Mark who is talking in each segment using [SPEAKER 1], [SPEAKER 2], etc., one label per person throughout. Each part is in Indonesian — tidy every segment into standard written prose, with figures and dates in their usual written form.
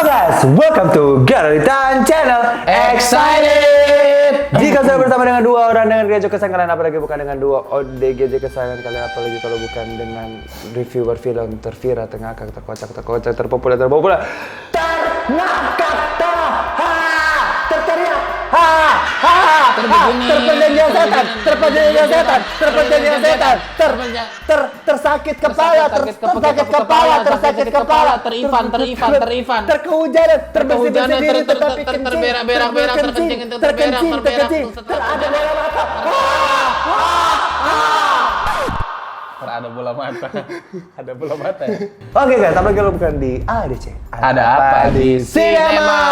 [SPEAKER 1] Halo guys, welcome to Gallery Tan Channel.
[SPEAKER 2] Excited!
[SPEAKER 1] Jika saya bersama dengan dua orang dengan gereja kesayangan kalian, apalagi bukan dengan dua ODGJ kesayangan kalian, apalagi kalau bukan dengan reviewer film terviral, terngakak, terkocak, terpopuler, terngakak, terteriak, terperjanjian setan, tersakit kepala,
[SPEAKER 2] terifan,
[SPEAKER 1] terkehujanan, terbersih-bersih diri, tetapi
[SPEAKER 2] terberak-berak, terkencing,
[SPEAKER 1] terada bola mata.
[SPEAKER 2] Ada bola mata. Ada bola mata ya?
[SPEAKER 1] Oke guys, apalagi kalau bukan di ADC.
[SPEAKER 2] Ada apa di Sinema?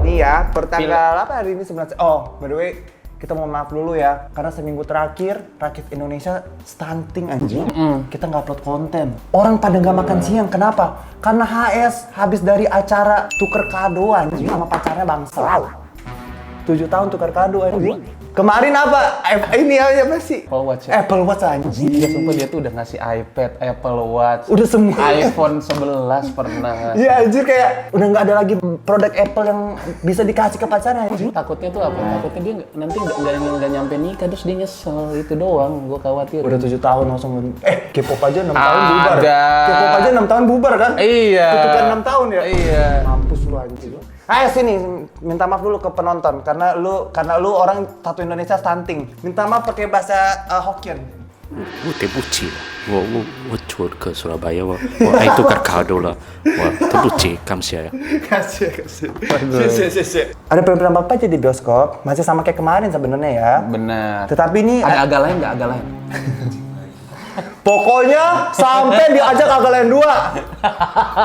[SPEAKER 1] Nih ya, pertanggal apa hari ini sebenarnya? Oh, by the way, kita mau maaf dulu ya, karena seminggu terakhir rakyat Indonesia stunting anjing. Kita nggak upload konten. Orang pada nggak makan siang, kenapa? Karena HS habis dari acara tuker kado anjing sama pacarnya bangsa. 7 tahun tukar kado anjing. Kemarin apa? Ini apa sih?
[SPEAKER 2] Apple Watch ya?
[SPEAKER 1] Apple Watch anjing.
[SPEAKER 2] Iya, sumpah dia tuh udah ngasih iPad, Apple Watch,
[SPEAKER 1] Udah semua.
[SPEAKER 2] iPhone 11 pernah.
[SPEAKER 1] Iya anjir, kayak udah nggak ada lagi produk Apple yang bisa dikasih ke pacarnya anjing.
[SPEAKER 2] Takutnya tuh apa? Takutnya dia nanti nggak nyampe nikah terus dia nyesel, itu doang. Gue khawatir.
[SPEAKER 1] Udah 7 tahun langsung. K-pop aja 6 tahun bubar.
[SPEAKER 2] Ada.
[SPEAKER 1] K-pop aja 6 tahun bubar kan?
[SPEAKER 2] Iya.
[SPEAKER 1] Kutukan 6 tahun ya?
[SPEAKER 2] Iya.
[SPEAKER 1] Mampus lu anjing. Ayo sini, minta maaf dulu ke penonton karena lu orang satu Indonesia stunting. Minta maaf pakai bahasa Hokkien.
[SPEAKER 3] 我对不起了，我出个 Surabaya，我爱tukar kado lah，我对不起，感谢。
[SPEAKER 1] Kasih. Ada film-film apa aja di bioskop? Masih sama kayak kemarin sebenarnya ya.
[SPEAKER 2] Benar.
[SPEAKER 1] Tetapi ini
[SPEAKER 2] Ada agak lain nggak? Agak lain.
[SPEAKER 1] pokoknya sampai diajak agak lain 2.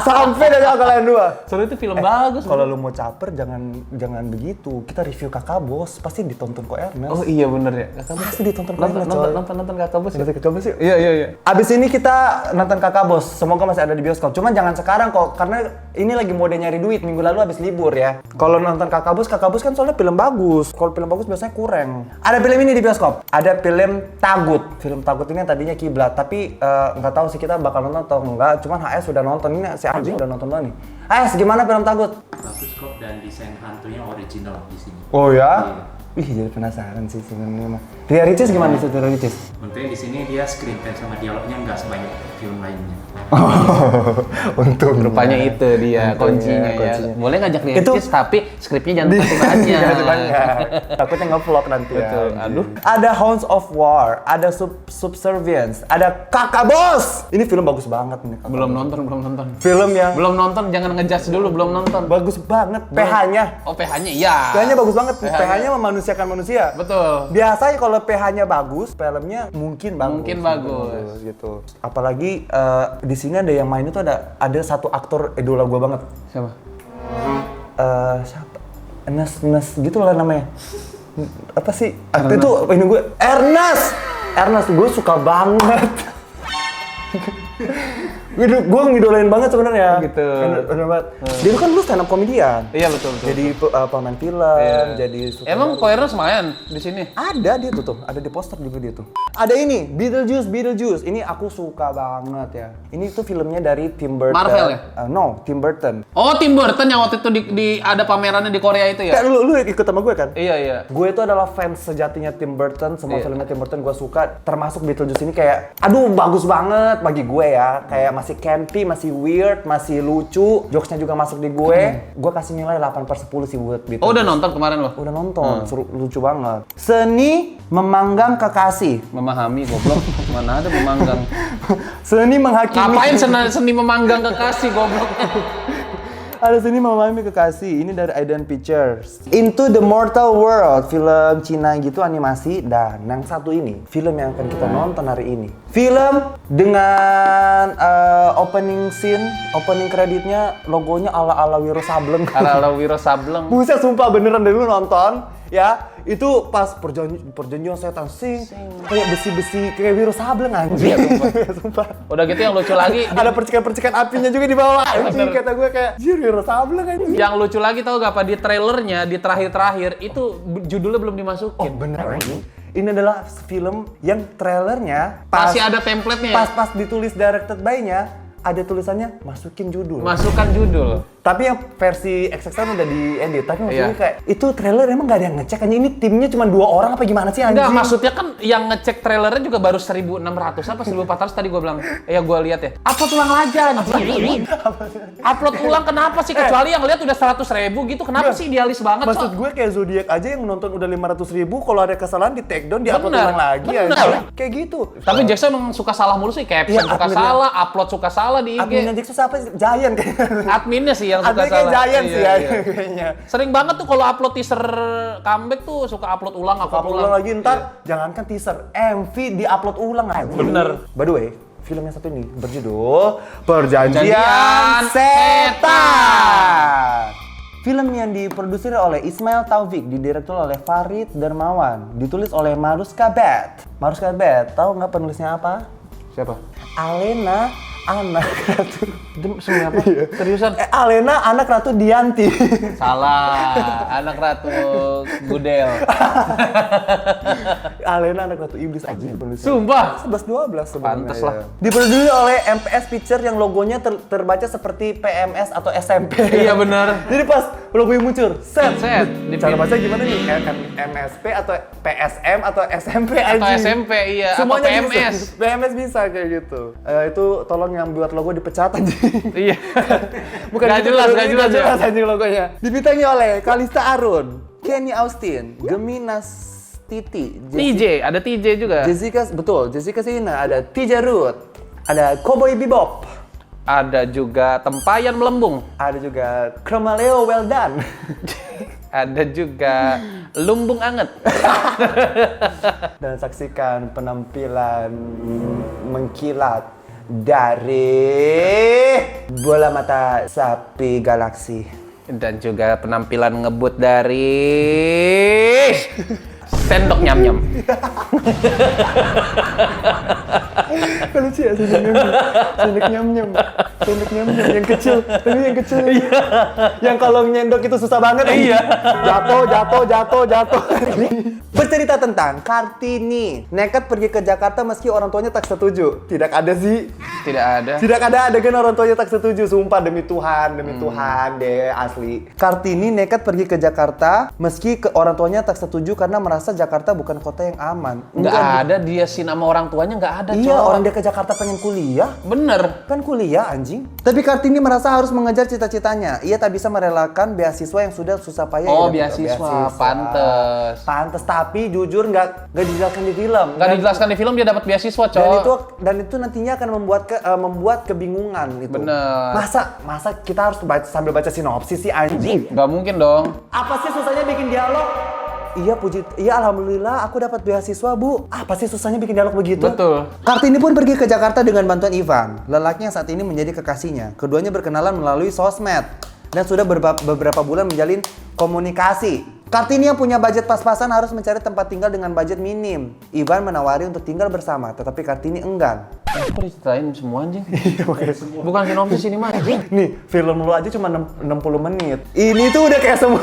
[SPEAKER 1] Sampai diajak agak lain 2.
[SPEAKER 2] Soalnya itu film bagus.
[SPEAKER 1] Kalau lu mau caper jangan begitu. Kita review Kakak Bos, pasti ditonton kok Ernest.
[SPEAKER 2] Oh iya bener ya. Kakak Bos.
[SPEAKER 1] Pasti ditonton kok Ernest. coy.
[SPEAKER 2] Nonton Kakak Bos.
[SPEAKER 1] Nonton Kakak Bos yuk.
[SPEAKER 2] Iya.
[SPEAKER 1] Abis ini kita nonton Kakak Bos. Semoga masih ada di bioskop. Cuman jangan sekarang kok, karena ini lagi mode nyari duit. Minggu lalu habis libur ya. Kalau nonton Kakak Bos kan soalnya film bagus. Kalau film bagus biasanya kurang. Ada film ini di bioskop. Ada film Tagut. Film Tagut ini yang tadinya Kiblat, tapi nggak tahu sih kita bakal nonton atau enggak. Cuman HS sudah nonton, ini si anjing udah nonton banget nih. HS, gimana film Tagut?
[SPEAKER 3] Bagus kok dan desain hantunya original di sini.
[SPEAKER 1] Oh ya? Wih, jadi penasaran sih sebenarnya mah. Ria Ricis gimana sih Ria Ricis?
[SPEAKER 3] Untungnya di sini dia screen time sama dialognya nggak sebanyak film lainnya.
[SPEAKER 1] Untung.
[SPEAKER 2] Rupanya itu dia kuncinya ya. Boleh ngajak dia
[SPEAKER 1] Itu-
[SPEAKER 2] tapi skripnya jangan pakai banyak.
[SPEAKER 1] Jangan banyak. Takutnya nge-vlog nanti ya.
[SPEAKER 2] Betul. Aduh.
[SPEAKER 1] Ada Hounds of War, ada Subservience, ada Kakak Bos. Ini film bagus banget nih. Kakak
[SPEAKER 2] Belum
[SPEAKER 1] Bos.
[SPEAKER 2] nonton.
[SPEAKER 1] Film yang
[SPEAKER 2] Belum nonton, jangan ngejudge dulu, belum nonton.
[SPEAKER 1] bagus banget. PH-nya.
[SPEAKER 2] Oh, PH-nya iya.
[SPEAKER 1] PH-nya bagus banget.
[SPEAKER 2] PH-nya.
[SPEAKER 1] PH-nya memanusiakan manusia.
[SPEAKER 2] Betul.
[SPEAKER 1] Biasanya kalau PH-nya bagus, filmnya mungkin bagus. Gitu. Apalagi di sini ada yang main itu ada satu aktor idola gua banget.
[SPEAKER 2] Siapa?
[SPEAKER 1] Siapa? Ernest gitu lah namanya. Apa sih? Itu ini gue Ernest gue suka banget. Gue ngidolain banget sebenarnya.
[SPEAKER 2] Gitu.
[SPEAKER 1] Bener banget. Dia kan dulu stand up komedian.
[SPEAKER 2] Iya betul.
[SPEAKER 1] Jadi pemain film,
[SPEAKER 2] Iya.
[SPEAKER 1] jadi sutradara.
[SPEAKER 2] Emang Ko Ernest main di sini?
[SPEAKER 1] Ada dia tuh, ada di poster juga dia tuh. Ada ini, Beetlejuice. Ini aku suka banget ya. Ini tuh filmnya dari Tim Burton.
[SPEAKER 2] Marvel ya?
[SPEAKER 1] No, Tim Burton.
[SPEAKER 2] Oh, Tim Burton yang waktu itu di ada pamerannya di Korea itu ya?
[SPEAKER 1] Kayak lu ikut sama gue kan?
[SPEAKER 2] Iya.
[SPEAKER 1] Gue itu adalah fans sejatinya Tim Burton, semua filmnya Tim Burton gue suka, termasuk Beetlejuice ini kayak, aduh bagus banget bagi gue ya, kayak masih campy, masih weird, masih lucu, jokesnya juga masuk di gue. Gue kasih nilai 8/10 sih buat Beetlejuice.
[SPEAKER 2] Oh, udah nonton kemarin lo?
[SPEAKER 1] Udah nonton, lucu banget. Seni memanggang kekasih.
[SPEAKER 2] Memahami goblok. Mana ada memanggang.
[SPEAKER 1] Seni menghakimi.
[SPEAKER 2] Ngapain seni memanggang kekasih goblok?
[SPEAKER 1] Ada seni memahami kekasih. Ini dari Eden Pictures. Into the Mortal World, film Cina gitu animasi. Dan yang satu ini, film yang akan kita nonton hari ini. Film dengan opening scene, opening kreditnya, logonya ala-ala Wiro Sableng.
[SPEAKER 2] Ala Wiro Sableng.
[SPEAKER 1] Buset, sumpah beneran dari lu nonton, ya. Itu pas perjanjian setan sing. Kayak besi-besi, kayak Wiro Sableng anjing. Sumpah.
[SPEAKER 2] Udah gitu yang lucu lagi.
[SPEAKER 1] Ada percikan-percikan apinya juga di bawah. Anjing, kata gue kayak, jir Wiro Sableng anjing.
[SPEAKER 2] Yang lucu lagi tau gak apa di trailernya di terakhir itu judulnya belum
[SPEAKER 1] Oh
[SPEAKER 2] dimasukin.
[SPEAKER 1] bener anjing. Ini adalah film yang trailernya
[SPEAKER 2] Masih ada template-nya ya?
[SPEAKER 1] Pas ditulis directed by-nya ada tulisannya masukin judul.
[SPEAKER 2] Masukkan judul.
[SPEAKER 1] Tapi yang versi XXL udah diedit. Tapi maksudnya
[SPEAKER 2] Iya.
[SPEAKER 1] kayak itu trailer emang gak ada yang ngecek anjing. Ini timnya cuma 2 orang apa gimana sih anjing?
[SPEAKER 2] Enggak, maksudnya kan yang ngecek trailernya juga baru 1.600 apa 1.400 tadi gue bilang. Ya gue lihat ya. Upload ulang aja anjing. Upload ulang kenapa sih? Kecuali yang lihat udah 100.000 gitu. Kenapa sih idealis banget,
[SPEAKER 1] Maksud
[SPEAKER 2] Cok?
[SPEAKER 1] gue kayak Zodiac aja yang nonton udah 500.000, kalau ada kesalahan di take down, di-upload
[SPEAKER 2] Bener,
[SPEAKER 1] ulang lagi
[SPEAKER 2] bener.
[SPEAKER 1] anjing. Kayak gitu.
[SPEAKER 2] Tapi Jackson emang suka salah mulu sih, caption
[SPEAKER 1] Iya,
[SPEAKER 2] suka
[SPEAKER 1] adminnya.
[SPEAKER 2] salah, upload suka salah di IG.
[SPEAKER 1] Adminnya Jackson siapa sih? Giant kayaknya.
[SPEAKER 2] Adminnya sih yang suka
[SPEAKER 1] Adminnya kayak
[SPEAKER 2] salah.
[SPEAKER 1] Giant sih ya
[SPEAKER 2] Iya.
[SPEAKER 1] kayaknya.
[SPEAKER 2] Sering banget tuh kalau upload teaser comeback tuh suka upload ulang,
[SPEAKER 1] Upload ulang lagi ntar, jangankan teaser, MV di-upload ulang aja.
[SPEAKER 2] Bener.
[SPEAKER 1] By the way, film yang satu ini berjudul Perjanjian
[SPEAKER 2] Perjanjian
[SPEAKER 1] Setan. Film yang diproduksi oleh Ismail Taufik, didirektur oleh Farid Darmawan, ditulis oleh Maruska Bet. Maruska Bet, tahu nggak penulisnya apa?
[SPEAKER 2] Siapa?
[SPEAKER 1] Alena anak ratu.
[SPEAKER 2] Semua apa? Seriusan?
[SPEAKER 1] Alena anak ratu Dianti.
[SPEAKER 2] Salah, anak ratu Gudel.
[SPEAKER 1] Alena anak ratu iblis aja penulisnya.
[SPEAKER 2] Sumpah.
[SPEAKER 1] 11-12 sebenarnya.
[SPEAKER 2] Pantes lah.
[SPEAKER 1] Ya. Diproduksi oleh MPS Picture yang logonya terbaca seperti PMS atau SMP.
[SPEAKER 2] Iya benar.
[SPEAKER 1] Jadi pas logo yang muncul, set.
[SPEAKER 2] Set.
[SPEAKER 1] Cara baca gimana nih? MSP atau PSM atau SMP
[SPEAKER 2] Atau
[SPEAKER 1] aja.
[SPEAKER 2] SMP iya, atau
[SPEAKER 1] Semuanya
[SPEAKER 2] PMS.
[SPEAKER 1] bisa. PMS bisa kayak gitu. Itu tolong yang buat logo dipecat aja.
[SPEAKER 2] Iya.
[SPEAKER 1] Bukan
[SPEAKER 2] Gak
[SPEAKER 1] gitu,
[SPEAKER 2] jelas,
[SPEAKER 1] logonya
[SPEAKER 2] gak jelas ya.
[SPEAKER 1] jelas aja logonya. Dibintangi oleh Kalista Arun, Kenny Austin, Geminas Titi,
[SPEAKER 2] TJ, ada TJ juga.
[SPEAKER 1] Jessica, betul, Jessica Sina, ada TJ Ruth, ada Cowboy Bebop,
[SPEAKER 2] Ada juga Tempayan Melembung.
[SPEAKER 1] ada juga Chromaleo Well Done.
[SPEAKER 2] Ada juga Lumbung Anget.
[SPEAKER 1] Dan saksikan penampilan mengkilat dari bola mata sapi galaksi.
[SPEAKER 2] Dan juga penampilan ngebut dari Sendok Nyam-Nyam.
[SPEAKER 1] Kan lucu ya sendok nyam-nyam. Sendok nyam-nyam yang kecil, tapi yang kecil. Yang kalau nyendok itu susah banget.
[SPEAKER 2] Iya.
[SPEAKER 1] Jatuh. Bercerita tentang Kartini nekat pergi ke Jakarta meski orang tuanya tak setuju. Tidak ada sih.
[SPEAKER 2] Tidak ada.
[SPEAKER 1] Tidak ada adegan orang tuanya tak setuju, sumpah demi Tuhan deh asli. Kartini nekat pergi ke Jakarta meski orang tuanya tak setuju karena merasa Jakarta bukan kota yang aman.
[SPEAKER 2] Nggak ada dia sih nama orang tuanya nggak ada.
[SPEAKER 1] Iya,
[SPEAKER 2] Cok.
[SPEAKER 1] orang dia ke Jakarta pengen kuliah.
[SPEAKER 2] Bener.
[SPEAKER 1] Kan kuliah anjing. Tapi Kartini merasa harus mengejar cita-citanya. Ia tak bisa merelakan beasiswa yang sudah susah payah.
[SPEAKER 2] Oh,
[SPEAKER 1] ia dapat.
[SPEAKER 2] beasiswa. Pantes.
[SPEAKER 1] Pantes, tapi jujur nggak dijelaskan di film.
[SPEAKER 2] Nggak dijelaskan di film dia dapat beasiswa, Cok.
[SPEAKER 1] Dan itu nantinya akan membuat kebingungan itu.
[SPEAKER 2] Bener.
[SPEAKER 1] Masa kita harus sambil baca sinopsis sih anjing?
[SPEAKER 2] Nggak mungkin dong.
[SPEAKER 1] Apa sih susahnya bikin dialog? Iya alhamdulillah aku dapat beasiswa bu. Apa sih susahnya bikin dialog begitu?
[SPEAKER 2] Betul.
[SPEAKER 1] Kartini pun pergi ke Jakarta dengan bantuan Ivan, lelaki yang saat ini menjadi kekasihnya. Keduanya berkenalan melalui sosmed dan sudah beberapa bulan menjalin komunikasi. Kartini yang punya budget pas-pasan harus mencari tempat tinggal dengan budget minim. Ivan menawari untuk tinggal bersama, tetapi Kartini enggan.
[SPEAKER 2] Kok diceritain semua anjing? Bukan sinopsis ini mah.
[SPEAKER 1] Nih, film lu aja cuma 60 menit. Ini tuh udah kayak semua.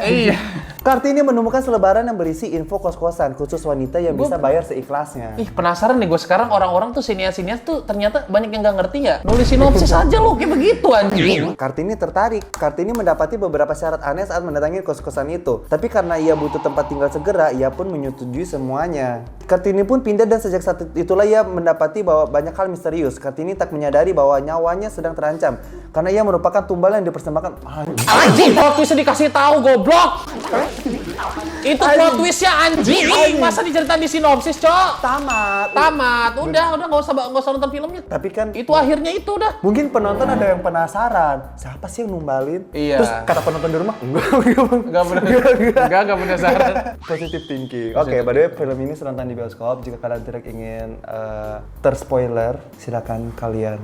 [SPEAKER 2] Iya.
[SPEAKER 1] Kartini menemukan selebaran yang berisi info kos-kosan khusus wanita yang bisa bayar seikhlasnya.
[SPEAKER 2] Ih penasaran nih gue sekarang orang-orang tuh sinias-sinias tuh ternyata banyak yang nggak ngerti ya. Nulis sinopsis aja lo kayak begitu anjing.
[SPEAKER 1] Kartini tertarik. Kartini mendapati beberapa syarat aneh saat mendatangi kos-kosan itu. Tapi karena ia butuh tempat tinggal segera, ia pun menyetujui semuanya. Kartini pun pindah dan sejak saat itulah ia mendapati bahwa banyak hal misterius. Kartini tak menyadari bahwa nyawanya sedang terancam karena ia merupakan tumbal yang dipersembahkan.
[SPEAKER 2] Anjing plot twistnya dikasih tahu goblok. Itu plot twistnya anjing. Masa diceritain di sinopsis, Cok? Tamat. Udah nggak usah nonton filmnya.
[SPEAKER 1] Tapi kan
[SPEAKER 2] Itu akhirnya itu udah.
[SPEAKER 1] mungkin penonton ada yang penasaran. Siapa sih yang numbalin?
[SPEAKER 2] Iya.
[SPEAKER 1] Terus kata penonton di rumah,
[SPEAKER 2] Enggak penasaran.
[SPEAKER 1] Positive thinking. Oke, by the way, film ini sedang tayang di bioskop. Jika kalian tidak ingin terspoiler, silakan kalian.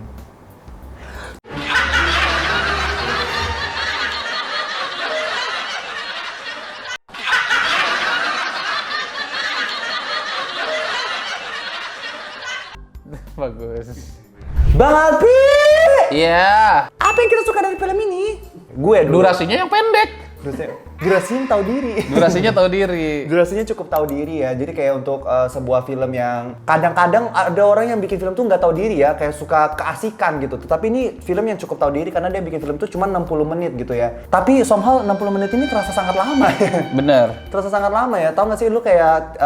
[SPEAKER 2] Bagus.
[SPEAKER 1] Bang Alpi!
[SPEAKER 2] Iya.
[SPEAKER 1] Apa yang kita suka dari film ini? Gue dulu.
[SPEAKER 2] Durasinya yang pendek.
[SPEAKER 1] Durasinya tahu diri.
[SPEAKER 2] Durasinya tahu diri.
[SPEAKER 1] Durasinya cukup tahu diri ya. Jadi kayak untuk sebuah film yang kadang-kadang ada orang yang bikin film tuh nggak tahu diri ya, kayak suka keasikan gitu. Tetapi ini film yang cukup tahu diri karena dia bikin film tuh cuma 60 menit gitu ya. Tapi somehow 60 menit ini terasa sangat lama ya.
[SPEAKER 2] Bener.
[SPEAKER 1] Terasa sangat lama ya. Tahu nggak sih lu kayak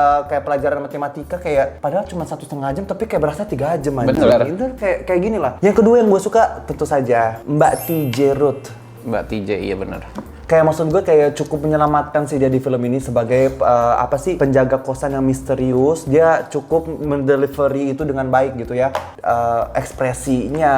[SPEAKER 1] pelajaran matematika kayak padahal cuma 1,5 jam tapi kayak berasa 3 jam aja.
[SPEAKER 2] Bener.
[SPEAKER 1] Itu kayak gini lah. Yang kedua yang gue suka tentu saja Mbak TJ Ruth.
[SPEAKER 2] Mbak TJ, iya bener.
[SPEAKER 1] Kayak maksud gue kayak cukup menyelamatkan sih dia di film ini sebagai penjaga kosan yang misterius. Dia cukup mendelivery itu dengan baik gitu ya. Ekspresinya,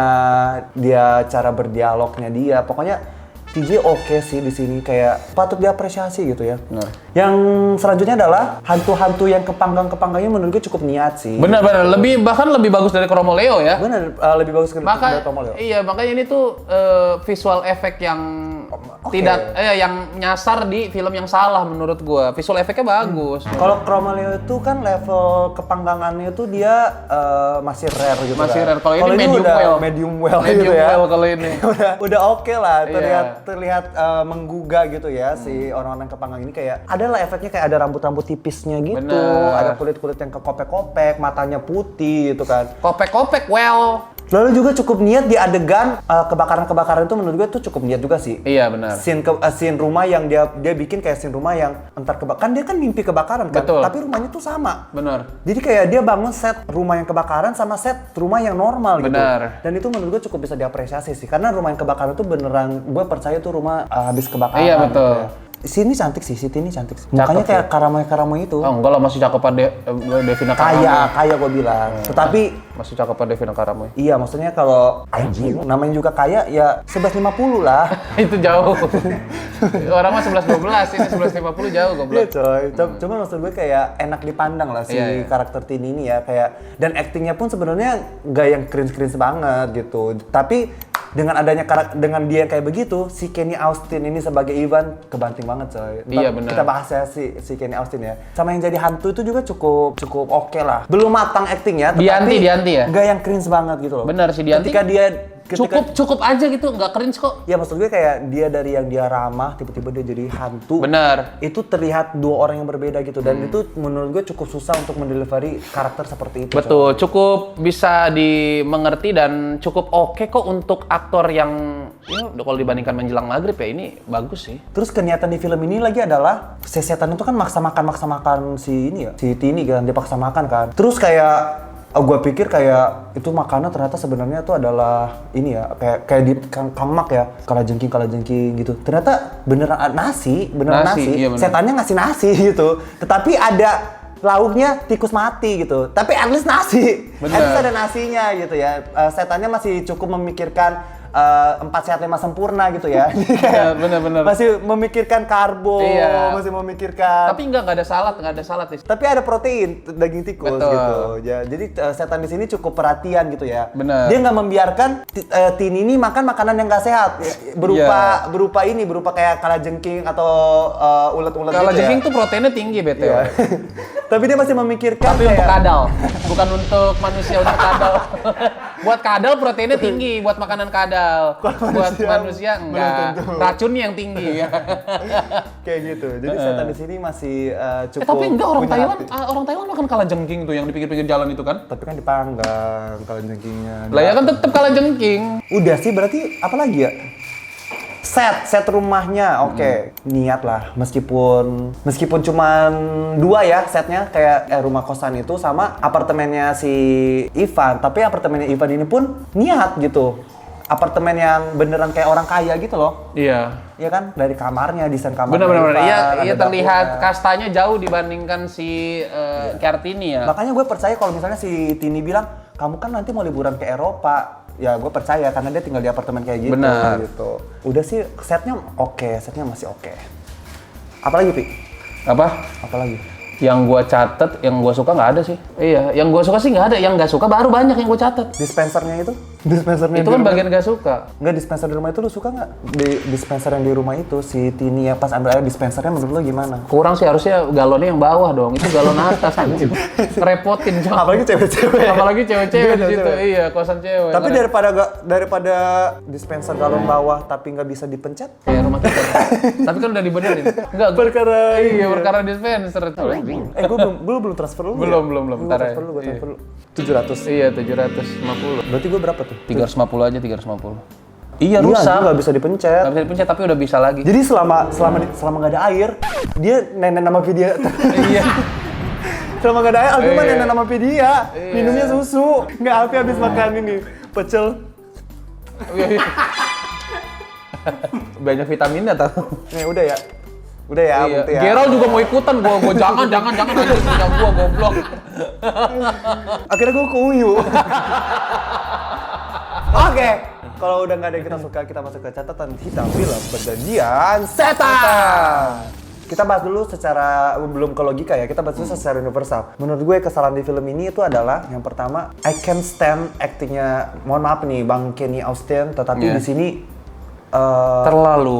[SPEAKER 1] dia cara berdialognya dia, pokoknya TJ oke sih di sini, kayak patut diapresiasi gitu ya.
[SPEAKER 2] Benar.
[SPEAKER 1] Yang selanjutnya adalah hantu-hantu yang kepanggangnya menurut gue cukup niat sih.
[SPEAKER 2] Bener, bahkan lebih bagus dari Kromo Leo ya.
[SPEAKER 1] Bener, lebih bagus dari Tom Leo.
[SPEAKER 2] Iya, makanya ini tuh visual effect yang yang nyasar di film yang salah menurut gua. Visual efeknya bagus.
[SPEAKER 1] Kalau Chroma Leo itu kan level kepanggangannya itu dia masih rare gitu.
[SPEAKER 2] Masih
[SPEAKER 1] kan.
[SPEAKER 2] rare. Kalau ini
[SPEAKER 1] medium well
[SPEAKER 2] medium
[SPEAKER 1] gitu ya.
[SPEAKER 2] well kalau ini.
[SPEAKER 1] udah oke lah,
[SPEAKER 2] Iya.
[SPEAKER 1] terlihat menggugah gitu ya si orang-orang kepanggang ini, kayak ada lah efeknya, kayak ada rambut-rambut tipisnya gitu.
[SPEAKER 2] Bener.
[SPEAKER 1] Ada kulit-kulit yang kekopek-kopek, matanya putih gitu kan.
[SPEAKER 2] Kopek-kopek well.
[SPEAKER 1] Lalu juga cukup niat di adegan kebakaran-kebakaran itu menurut gue tuh cukup niat juga sih.
[SPEAKER 2] Iya benar.
[SPEAKER 1] Scene rumah yang dia bikin kayak scene rumah yang entar kebakaran, dia kan mimpi kebakaran kan,
[SPEAKER 2] Betul.
[SPEAKER 1] tapi rumahnya tuh sama.
[SPEAKER 2] Benar.
[SPEAKER 1] Jadi kayak dia bangun set rumah yang kebakaran sama set rumah yang normal gitu.
[SPEAKER 2] Benar.
[SPEAKER 1] Dan itu menurut gue cukup bisa diapresiasi sih, karena rumah yang kebakaran itu beneran gue percaya tuh rumah habis kebakaran.
[SPEAKER 2] Iya betul.
[SPEAKER 1] Gitu ya. Sini cantik sih, ini cantik sih. Mukanya kayak Karamoy itu.
[SPEAKER 2] Oh enggak lah, masih cakepan Devina Karamoy.
[SPEAKER 1] Kaya gue bilang. Tetapi
[SPEAKER 2] Masih cakepan Devina Karamoy.
[SPEAKER 1] iya, maksudnya kalau anjing namanya juga kaya ya 1150 lah.
[SPEAKER 2] Itu jauh. Orang mah 11-12, ini 11-50 jauh goblok.
[SPEAKER 1] Iya coy, cuma maksud gue kayak enak dipandang lah si
[SPEAKER 2] Iya.
[SPEAKER 1] karakter Tini ini ya, kayak dan aktingnya pun sebenarnya nggak yang cringe banget gitu. Tapi dengan adanya dengan dia yang kayak begitu, si Kenny Austin ini sebagai Ivan kebanting banget coy.
[SPEAKER 2] Iya, benar.
[SPEAKER 1] Kita bahas ya si Kenny Austin ya. Sama yang jadi hantu itu juga cukup oke lah. Belum matang aktingnya, tetapi
[SPEAKER 2] Dianti ya?
[SPEAKER 1] nggak yang cringe banget gitu loh.
[SPEAKER 2] Benar, si Dianti cukup aja gitu, nggak cringe kok.
[SPEAKER 1] Ya maksud gue kayak dia dari yang dia ramah, tiba-tiba dia jadi hantu.
[SPEAKER 2] Benar.
[SPEAKER 1] Itu terlihat dua orang yang berbeda gitu, dan itu menurut gue cukup susah untuk mendelivery karakter seperti itu.
[SPEAKER 2] Betul, cukup bisa dimengerti dan cukup oke kok untuk aktor yang ya udah kalau dibandingkan menjelang maghrib ya ini bagus sih.
[SPEAKER 1] Terus keniatan di film ini lagi adalah si setan itu kan maksa makan si ini ya, si Tini kan, dia paksa makan kan. Terus kayak gue pikir kayak itu makanan ternyata sebenarnya itu adalah ini ya, kayak di Kang Mak ya, kalajengking gitu. Ternyata beneran nasi.
[SPEAKER 2] Iya bener.
[SPEAKER 1] Setannya ngasih nasi gitu. Tetapi ada lauknya tikus mati gitu. Tapi at least nasi.
[SPEAKER 2] Bener.
[SPEAKER 1] At least ada nasinya gitu ya. Setannya masih cukup memikirkan 4 sehat 5 sempurna gitu ya.
[SPEAKER 2] Bener.
[SPEAKER 1] Masih memikirkan karbo,
[SPEAKER 2] Iya.
[SPEAKER 1] masih memikirkan.
[SPEAKER 2] Tapi nggak ada salad sih.
[SPEAKER 1] Tapi ada protein daging tikus.
[SPEAKER 2] Betul.
[SPEAKER 1] Gitu. Ya, jadi setan di sini cukup perhatian gitu ya.
[SPEAKER 2] Bener.
[SPEAKER 1] Dia nggak membiarkan Tini ini makan makanan yang nggak sehat, berupa kayak kalajengking atau ulet-ulet gitu ya.
[SPEAKER 2] Kalajengking tuh proteinnya tinggi BTW.
[SPEAKER 1] Iya. Tapi dia masih memikirkan
[SPEAKER 2] Tapi untuk
[SPEAKER 1] kayak
[SPEAKER 2] kadal, bukan untuk manusia, untuk kadal. Buat kadal proteinnya tinggi, buat makanan kadal. Buat manusia enggak. Racunnya yang tinggi.
[SPEAKER 1] kayak gitu. Jadi setan di sini masih cukup.
[SPEAKER 2] Tapi enggak, orang
[SPEAKER 1] punya
[SPEAKER 2] Thailand,
[SPEAKER 1] hati.
[SPEAKER 2] orang Thailand makan kalajengking tuh yang di pinggir-pinggir jalan itu kan.
[SPEAKER 1] Tapi kan dipanggang kalajengkingnya.
[SPEAKER 2] Lah ya kan tetep kalajengking.
[SPEAKER 1] Udah sih, berarti apa lagi ya? Set rumahnya oke. Niat lah, meskipun cuman 2 ya setnya, kayak rumah kosan itu sama apartemennya si Ivan. Tapi apartemennya Ivan ini pun niat gitu. Apartemen yang beneran kayak orang kaya gitu loh.
[SPEAKER 2] Iya.
[SPEAKER 1] Iya kan, dari kamarnya, desain kamarnya.
[SPEAKER 2] Benar.
[SPEAKER 1] Ivan,
[SPEAKER 2] Iya
[SPEAKER 1] ada
[SPEAKER 2] terlihat
[SPEAKER 1] dapurnya.
[SPEAKER 2] kastanya jauh dibandingkan si Kartini ya.
[SPEAKER 1] Makanya gue percaya kalau misalnya si Tini bilang, kamu kan nanti mau liburan ke Eropa. Ya gue percaya karena dia tinggal di apartemen kayak gitu.
[SPEAKER 2] Benar.
[SPEAKER 1] Gitu. Udah sih setnya masih oke. Apalagi Pi? Apalagi?
[SPEAKER 2] Yang gua catet, yang gua suka nggak ada sih. Iya, yang gua suka sih nggak ada. Yang nggak suka baru banyak yang gua catet.
[SPEAKER 1] Dispensernya itu? Dispensernya
[SPEAKER 2] Itu
[SPEAKER 1] di
[SPEAKER 2] kan
[SPEAKER 1] rumah-
[SPEAKER 2] bagian gak suka.
[SPEAKER 1] Nggak, dispenser di rumah itu lu suka nggak? Dispenser yang di rumah itu, si Tini ya pas ambil air dispensernya menurut lu gimana?
[SPEAKER 2] Kurang sih, harusnya galonnya yang bawah dong. Itu galon atas anjing. Repotin Cok.
[SPEAKER 1] Apalagi cewek-cewek.
[SPEAKER 2] Apalagi cewek-cewek di
[SPEAKER 1] Iya,
[SPEAKER 2] situ.
[SPEAKER 1] cewek.
[SPEAKER 2] Iya, kosan cewek.
[SPEAKER 1] Tapi
[SPEAKER 2] Karena-
[SPEAKER 1] daripada dispenser galon bawah tapi nggak bisa dipencet.
[SPEAKER 2] kayak rumah kita. Tapi kan udah dibenerin. Enggak,
[SPEAKER 1] Perkara
[SPEAKER 2] iya, perkara dispenser.
[SPEAKER 1] gue belum transfer lu.
[SPEAKER 2] Belum.
[SPEAKER 1] Gue
[SPEAKER 2] Ntar ya.
[SPEAKER 1] transfer lu, gue
[SPEAKER 2] Iya.
[SPEAKER 1] transfer lu. 700.
[SPEAKER 2] Iya, 750.
[SPEAKER 1] Berarti gue berapa tuh?
[SPEAKER 2] 350 aja, 350. Iya,
[SPEAKER 1] Iya,
[SPEAKER 2] rusak.
[SPEAKER 1] nggak bisa dipencet.
[SPEAKER 2] Nggak bisa dipencet, tapi udah bisa lagi.
[SPEAKER 1] Jadi selama nggak ada air, dia nenek nama video.
[SPEAKER 2] Iya.
[SPEAKER 1] Selama nggak ada air, aku mah
[SPEAKER 2] Iya.
[SPEAKER 1] nenek nama dia.
[SPEAKER 2] Iya.
[SPEAKER 1] Minumnya susu. Nggak habis makan ini pecel.
[SPEAKER 2] Banyak vitaminnya tau.
[SPEAKER 1] Nih udah ya. Udah ya,
[SPEAKER 2] Iya.
[SPEAKER 1] bukti ya.
[SPEAKER 2] Gerald juga mau ikutan, gua jangan anjing punya gua goblok.
[SPEAKER 1] Akhirnya gue ke Uyu. Oke, kalau udah nggak ada yang kita suka, kita masuk ke catatan hitam film Perjanjian Setan. Kita bahas dulu secara, belum ke logika ya, kita bahas dulu secara universal. Menurut gue kesalahan di film ini itu adalah yang pertama, I can't stand actingnya, mohon maaf nih Bang Kenny Austin, tetapi
[SPEAKER 2] Iya.
[SPEAKER 1] di sini
[SPEAKER 2] Terlalu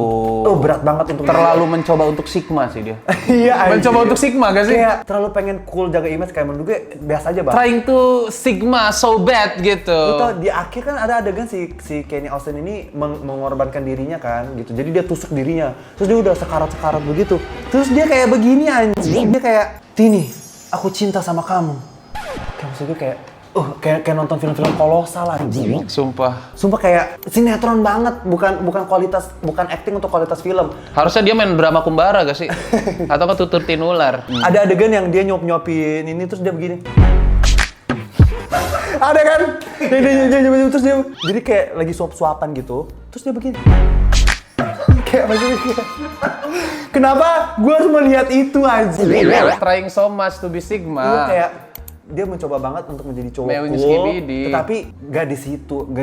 [SPEAKER 1] berat banget untuk
[SPEAKER 2] terlalu mencoba untuk Sigma sih dia.
[SPEAKER 1] Iya,
[SPEAKER 2] Mencoba
[SPEAKER 1] anjir.
[SPEAKER 2] untuk Sigma gak sih?
[SPEAKER 1] Kayak terlalu pengen cool, jaga image, kayak menurut gue biasa aja Bang.
[SPEAKER 2] Trying to Sigma so bad gitu.
[SPEAKER 1] Lu tau di akhir kan ada adegan si Kenny Austin ini mengorbankan dirinya kan gitu. Jadi dia tusuk dirinya. Terus dia udah sekarat-sekarat begitu. Terus dia kayak begini anjing. Dia kayak, "Tini, aku cinta sama kamu." Kayak maksud gue kayak nonton film-film kolosal anjing.
[SPEAKER 2] Sumpah.
[SPEAKER 1] Sumpah kayak sinetron banget, bukan kualitas, bukan acting untuk kualitas film.
[SPEAKER 2] Harusnya dia main drama kumbara gak sih? Atau kan tuturin ular.
[SPEAKER 1] Ada adegan yang dia nyopin ini terus dia begini. Ada kan? Dia terus dia jadi kayak lagi suap-suapan gitu. Terus dia begini. Kayak maksudnya kayak, kenapa gue harus melihat itu aja?
[SPEAKER 2] Trying so much to be Sigma.
[SPEAKER 1] Gue kayak dia mencoba banget untuk menjadi cowok
[SPEAKER 2] Mewing
[SPEAKER 1] cool,
[SPEAKER 2] Skibidi.
[SPEAKER 1] tetapi gak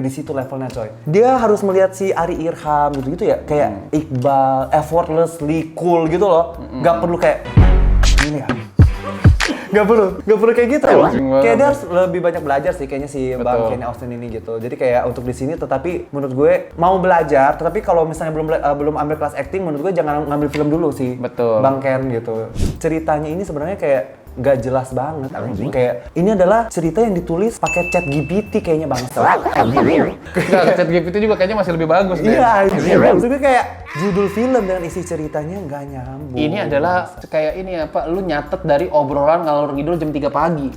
[SPEAKER 1] di situ levelnya coy. Dia harus melihat si Ari Irham gitu ya, kayak Iqbal, effortlessly cool gitu loh. Gak perlu kayak ini ya. Gak perlu kayak gitu. Kayak dia harus lebih banyak belajar sih kayaknya si Bang
[SPEAKER 2] Betul.
[SPEAKER 1] Kenny Austin ini gitu. Jadi kayak untuk di sini, tetapi menurut gue mau belajar, tetapi kalau misalnya belum ambil kelas acting, menurut gue jangan ngambil film dulu sih.
[SPEAKER 2] Betul.
[SPEAKER 1] Bang Ken gitu. Ceritanya ini sebenarnya kayak gak jelas banget anjing. Kayak ini adalah cerita yang ditulis pakai chat GPT kayaknya bangsa.
[SPEAKER 2] Enggak, chat GPT juga kayaknya masih lebih bagus deh.
[SPEAKER 1] Iya anjing. Maksudnya kayak judul film dengan isi ceritanya nggak nyambung.
[SPEAKER 2] Ini adalah kayak ini apa, lu nyatet dari obrolan ngalor ngidul jam 3 pagi.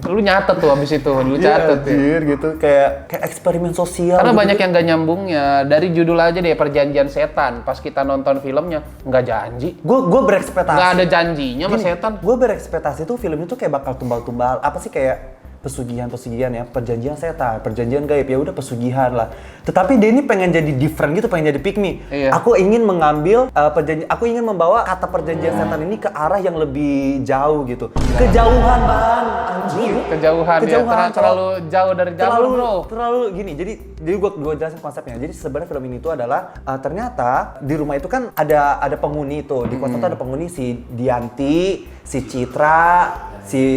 [SPEAKER 2] Lu nyatet tuh habis itu, lu catet ya.
[SPEAKER 1] Anjir gitu, kayak eksperimen sosial.
[SPEAKER 2] Karena
[SPEAKER 1] gitu.
[SPEAKER 2] banyak yang gak nyambungnya. Dari judul aja deh, Perjanjian Setan. Pas kita nonton filmnya, nggak janji.
[SPEAKER 1] Gue berekspektasi.
[SPEAKER 2] Nggak ada janjinya sama setan.
[SPEAKER 1] Gue berekspektasi tuh film itu kayak bakal tumbal-tumbal. Apa sih kayak pesugihan ya, perjanjian setan, perjanjian gaib, ya udah pesugihan lah. Tetapi dia ini pengen jadi different gitu, pengen jadi pick me.
[SPEAKER 2] Iya.
[SPEAKER 1] Aku ingin mengambil aku ingin membawa kata perjanjian setan ini ke arah yang lebih jauh gitu. Kejauhan bang, anjir.
[SPEAKER 2] Kejauhan ya, terlalu jauh dari jalur bro.
[SPEAKER 1] Terlalu gini, jadi gue jelasin konsepnya. Jadi sebenarnya film ini tuh adalah ternyata di rumah itu kan ada penghuni itu, di kota tuh ada penghuni si Dianti, si Citra,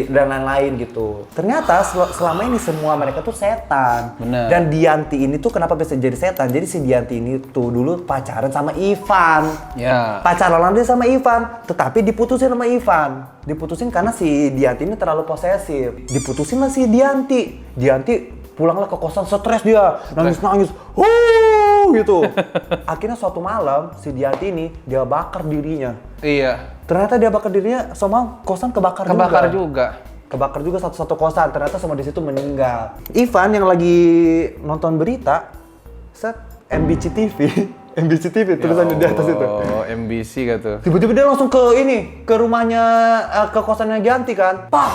[SPEAKER 1] dan lain-lain gitu. Ternyata selama ini semua mereka tuh setan.
[SPEAKER 2] Bener.
[SPEAKER 1] Dan Dianti ini tuh kenapa bisa jadi setan? Jadi si Dianti ini tuh dulu pacaran sama Ivan.
[SPEAKER 2] Ya.
[SPEAKER 1] Pacaran dia sama Ivan, tetapi diputusin sama Ivan. Diputusin karena si Dianti ini terlalu posesif. Diputusin lah si Dianti. Dianti pulanglah ke kosan, stres dia, nangis-nangis, gitu. Akhirnya suatu malam si Dianti ini dia bakar dirinya.
[SPEAKER 2] Iya.
[SPEAKER 1] Ternyata dia bakar dirinya, semua kosan kebakar
[SPEAKER 2] juga.
[SPEAKER 1] Kebakar juga satu-satu kosan. Ternyata semua di situ meninggal. Ivan yang lagi nonton berita, set MBC TV, MBC TV tulisannya di atas itu.
[SPEAKER 2] Oh, MBC gitu.
[SPEAKER 1] Tiba-tiba dia langsung ke rumahnya, ke kosannya Dianti kan. Pak,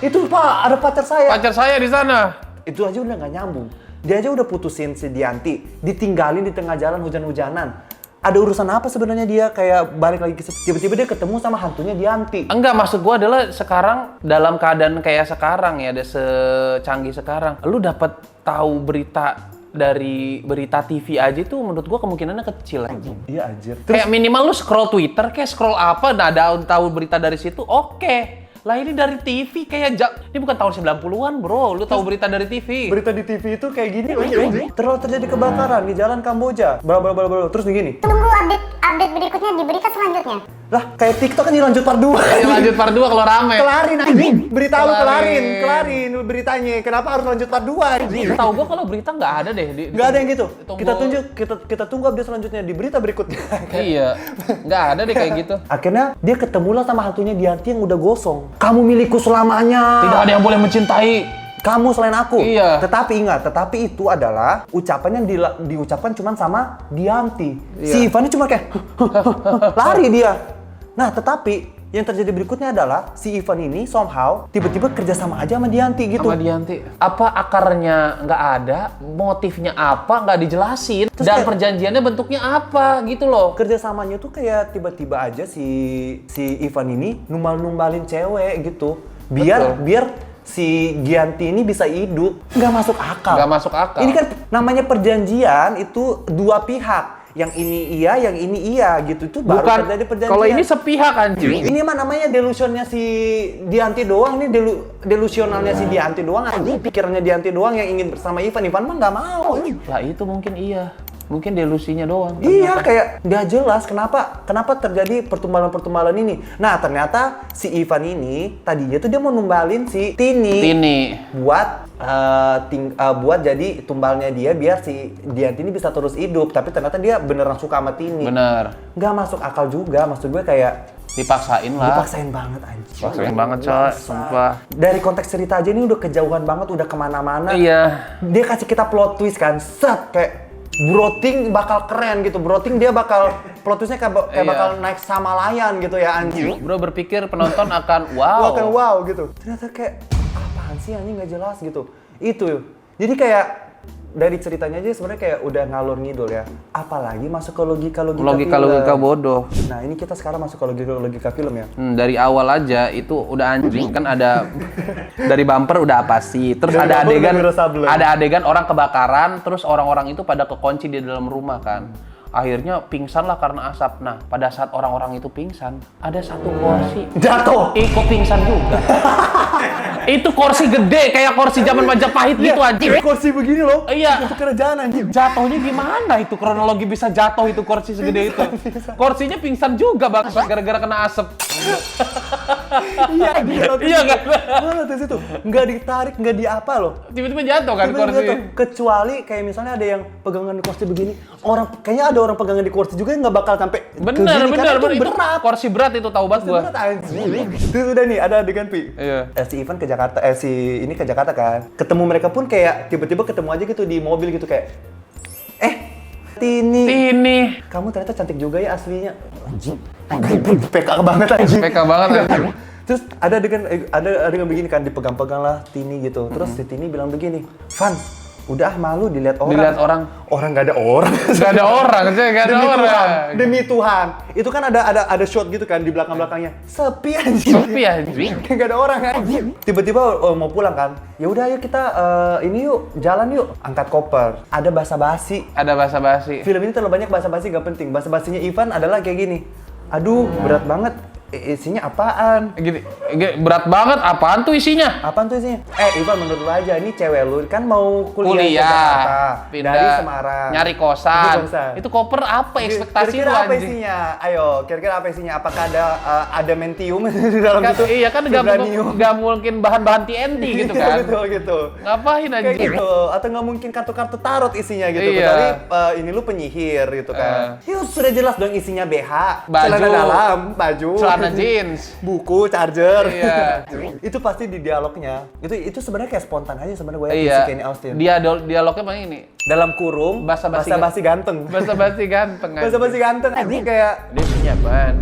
[SPEAKER 1] itu Pak, ada pacar saya.
[SPEAKER 2] Pacar saya di sana.
[SPEAKER 1] Itu aja udah nggak nyambung. Dia aja udah putusin si Dianti, ditinggalin di tengah jalan hujan-hujanan. Ada urusan apa sebenarnya dia kayak balik lagi tiba-tiba dia ketemu sama hantunya Dianti.
[SPEAKER 2] Enggak, maksud gua adalah sekarang dalam keadaan kayak sekarang ya, ada secanggih sekarang. Lu dapat tahu berita dari berita TV aja tuh menurut gua kemungkinannya kecil aja.
[SPEAKER 1] Iya anjir.
[SPEAKER 2] Kayak minimal lu scroll Twitter, kayak scroll apa, nah ada tahu berita dari situ, oke. Lah ini dari TV kayak ini bukan tahun 90-an, Bro. Lu tahu berita dari TV?
[SPEAKER 1] Berita di TV itu kayak gini, terlalu terjadi kebakaran di jalan Kamboja. Bla bla bla bla. Terus begini.
[SPEAKER 4] Tunggu update berikutnya di berita selanjutnya.
[SPEAKER 1] Lah, kayak TikTok kan dilanjut part 2.
[SPEAKER 2] Ayo lanjut part 2 kalau rame.
[SPEAKER 1] Kelarin anjing. Berita lu
[SPEAKER 2] Kelarin.
[SPEAKER 1] kelarin beritanya. Kenapa harus lanjut part 2 anjing?
[SPEAKER 2] Tahu gua kalau berita nggak ada deh.
[SPEAKER 1] Nggak ada yang gitu.
[SPEAKER 2] Tunggu.
[SPEAKER 1] Kita tunggu update selanjutnya di berita berikutnya.
[SPEAKER 2] Iya, nggak ada deh kayak gitu.
[SPEAKER 1] Akhirnya dia ketemulah sama hantunya Dianti yang udah gosong. Kamu milikku selamanya.
[SPEAKER 2] Tidak ada yang boleh mencintai.
[SPEAKER 1] Kamu selain aku.
[SPEAKER 2] Iya.
[SPEAKER 1] Tetapi ingat, itu adalah ucapan yang diucapkan cuma sama Dianti.
[SPEAKER 2] Iya.
[SPEAKER 1] Si Ivan ini cuma kayak lari dia. Nah, tetapi yang terjadi berikutnya adalah si Ivan ini somehow tiba-tiba kerja sama aja sama Dianti gitu.
[SPEAKER 2] Sama Dianti. Apa akarnya nggak ada, motifnya apa nggak dijelasin,
[SPEAKER 1] Terus
[SPEAKER 2] dan
[SPEAKER 1] kayak-
[SPEAKER 2] perjanjiannya bentuknya apa gitu loh.
[SPEAKER 1] Kerjasamanya tuh kayak tiba-tiba aja si Ivan ini numbalin cewek gitu. Biar si Gianti ini bisa hidup. Nggak masuk akal.
[SPEAKER 2] Nggak masuk akal.
[SPEAKER 1] Ini kan namanya perjanjian itu dua pihak. Yang ini iya, yang ini iya gitu. Itu baru
[SPEAKER 2] Bukan,
[SPEAKER 1] terjadi perjanjian.
[SPEAKER 2] kalau ini sepihak anjing.
[SPEAKER 1] Ini mah namanya delusionnya si Dianti doang. Ini delusionalnya si Dianti doang. Anjing pikirannya Dianti doang yang ingin bersama Ivan. Ivan mah nggak mau.
[SPEAKER 2] Lah itu mungkin iya. Mungkin delusinya doang.
[SPEAKER 1] Iya, kayak nggak jelas kenapa terjadi pertumbalan ini. Nah, ternyata si Ivan ini tadinya tuh dia mau numbalin si Tini. Buat buat jadi tumbalnya dia biar si Dianti ini bisa terus hidup. Tapi ternyata dia beneran suka sama Tini.
[SPEAKER 2] Bener.
[SPEAKER 1] Nggak masuk akal juga. Maksud gue kayak
[SPEAKER 2] Dipaksain lah.
[SPEAKER 1] dipaksain banget anjing.
[SPEAKER 2] Dipaksain banget coy, sumpah.
[SPEAKER 1] Dari konteks cerita aja ini udah kejauhan banget, udah kemana-mana.
[SPEAKER 2] Iya.
[SPEAKER 1] Dia kasih kita plot twist kan, set kayak Broting bakal keren gitu. Broting dia bakal plot twistnya kayak
[SPEAKER 2] Iya.
[SPEAKER 1] bakal naik sama layan gitu ya anjing.
[SPEAKER 2] Bro berpikir penonton akan wow.
[SPEAKER 1] Akan wow gitu. Ternyata kayak apaan sih anjing nggak jelas gitu. Itu. Jadi kayak dari ceritanya aja sebenarnya kayak udah ngalur ngidul ya. Apalagi masuk ke logika film.
[SPEAKER 2] Bodoh.
[SPEAKER 1] Nah, ini kita sekarang masuk ke logika film ya.
[SPEAKER 2] Dari awal aja itu udah anjing kan ada dari bumper udah apa sih, terus
[SPEAKER 1] Dari
[SPEAKER 2] ada
[SPEAKER 1] bumper
[SPEAKER 2] adegan
[SPEAKER 1] udah berasa belum.
[SPEAKER 2] ada adegan orang kebakaran, terus orang-orang itu pada kekunci di dalam rumah kan, akhirnya pingsan lah karena asap. Nah pada saat orang-orang itu pingsan ada satu kursi
[SPEAKER 1] Jatuh.
[SPEAKER 2] kok pingsan juga. Itu kursi gede kayak kursi zaman Majapahit gitu anjing.
[SPEAKER 1] Kursi begini loh.
[SPEAKER 2] Iya.
[SPEAKER 1] Itu kerajaan anjing.
[SPEAKER 2] Jatuhnya gimana itu kronologi bisa jatuh itu kursi segede itu? Kursinya pingsan juga bang, gara-gara kena asap.
[SPEAKER 1] Iya,
[SPEAKER 2] Iya kan?
[SPEAKER 1] Mana di situ? Nggak ditarik, nggak di apa loh.
[SPEAKER 2] Tiba-tiba jatuh kan
[SPEAKER 1] Tiba-tiba
[SPEAKER 2] kursi.
[SPEAKER 1] jatuh. Kecuali kayak misalnya ada yang pegangan di kursi begini, kayaknya ada orang pegangan di kursi juga yang nggak bakal sampai ke
[SPEAKER 2] Bener,
[SPEAKER 1] gini, karena itu
[SPEAKER 2] itu
[SPEAKER 1] berat.
[SPEAKER 2] kursi berat itu tahu banget gua.
[SPEAKER 1] Berat anjing. Terus udah nih ada adegan Pi.
[SPEAKER 2] Iya.
[SPEAKER 1] Si Ivan ke Jakarta, si ini ke Jakarta kan. Ketemu mereka pun kayak tiba-tiba ketemu aja gitu di mobil gitu kayak Tini.
[SPEAKER 2] Ini
[SPEAKER 1] Kamu ternyata cantik juga ya aslinya. Anjing. PK banget anjing.
[SPEAKER 2] PK banget anjing.
[SPEAKER 1] Terus ada adegan begini kan, dipegang-pegang lah Tini gitu. Terus si Tini bilang begini, Van, udah malu dilihat orang.
[SPEAKER 2] Dilihat orang.
[SPEAKER 1] Orang nggak ada orang.
[SPEAKER 2] Gak ada orang, coy, gak ada
[SPEAKER 1] Demi
[SPEAKER 2] orang.
[SPEAKER 1] Tuhan, demi Tuhan. Itu kan ada shot gitu kan di belakang-belakangnya. Sepi anjing.
[SPEAKER 2] Sepi anjing.
[SPEAKER 1] Gak ada orang anjing. Tiba-tiba mau pulang kan. Ya udah ayo kita ini yuk, jalan yuk. Angkat koper. Ada basa-basi.
[SPEAKER 2] Ada basa-basi.
[SPEAKER 1] Film ini terlalu banyak basa-basi gak penting. Basa-basinya Ivan adalah kayak gini. Aduh, berat banget. Isinya apaan?
[SPEAKER 2] Gini, berat banget. Apaan tuh isinya?
[SPEAKER 1] Apaan tuh isinya? Ivan menurut lu aja, ini cewek lu kan mau kuliah, ke
[SPEAKER 2] Kuliah,
[SPEAKER 1] Jakarta
[SPEAKER 2] pindah,
[SPEAKER 1] dari Semarang.
[SPEAKER 2] nyari kosan.
[SPEAKER 1] Nyari kosan.
[SPEAKER 2] Itu koper apa ekspektasi lu
[SPEAKER 1] Kira-kira apa
[SPEAKER 2] anjing?
[SPEAKER 1] isinya? Ayo, kira-kira apa isinya? Apakah ada adamantium di dalam
[SPEAKER 2] Kan,
[SPEAKER 1] itu?
[SPEAKER 2] iya kan
[SPEAKER 1] Vibranium.
[SPEAKER 2] nggak mungkin bahan-bahan TNT gitu kan?
[SPEAKER 1] Betul gitu.
[SPEAKER 2] Ngapain
[SPEAKER 1] Kayak
[SPEAKER 2] anjing?
[SPEAKER 1] gitu. Atau nggak mungkin kartu-kartu tarot isinya gitu.
[SPEAKER 2] Iya.
[SPEAKER 1] Kecuali ini lu penyihir gitu kan. Yuk, sudah jelas dong isinya BH,
[SPEAKER 2] Baju.
[SPEAKER 1] celana dalam, baju,
[SPEAKER 2] Celana jeans.
[SPEAKER 1] buku, charger.
[SPEAKER 2] Iya.
[SPEAKER 1] Itu pasti di dialognya. Itu sebenarnya kayak spontan aja sebenarnya gue yakin
[SPEAKER 2] Iya.
[SPEAKER 1] si Kenny Austin.
[SPEAKER 2] Dialognya paling ini.
[SPEAKER 1] Dalam kurung basa-basi ganteng.
[SPEAKER 2] Basa-basi ganteng. anjing.
[SPEAKER 1] Basa-basi ganteng. Ini kayak
[SPEAKER 2] Dia punya apaan?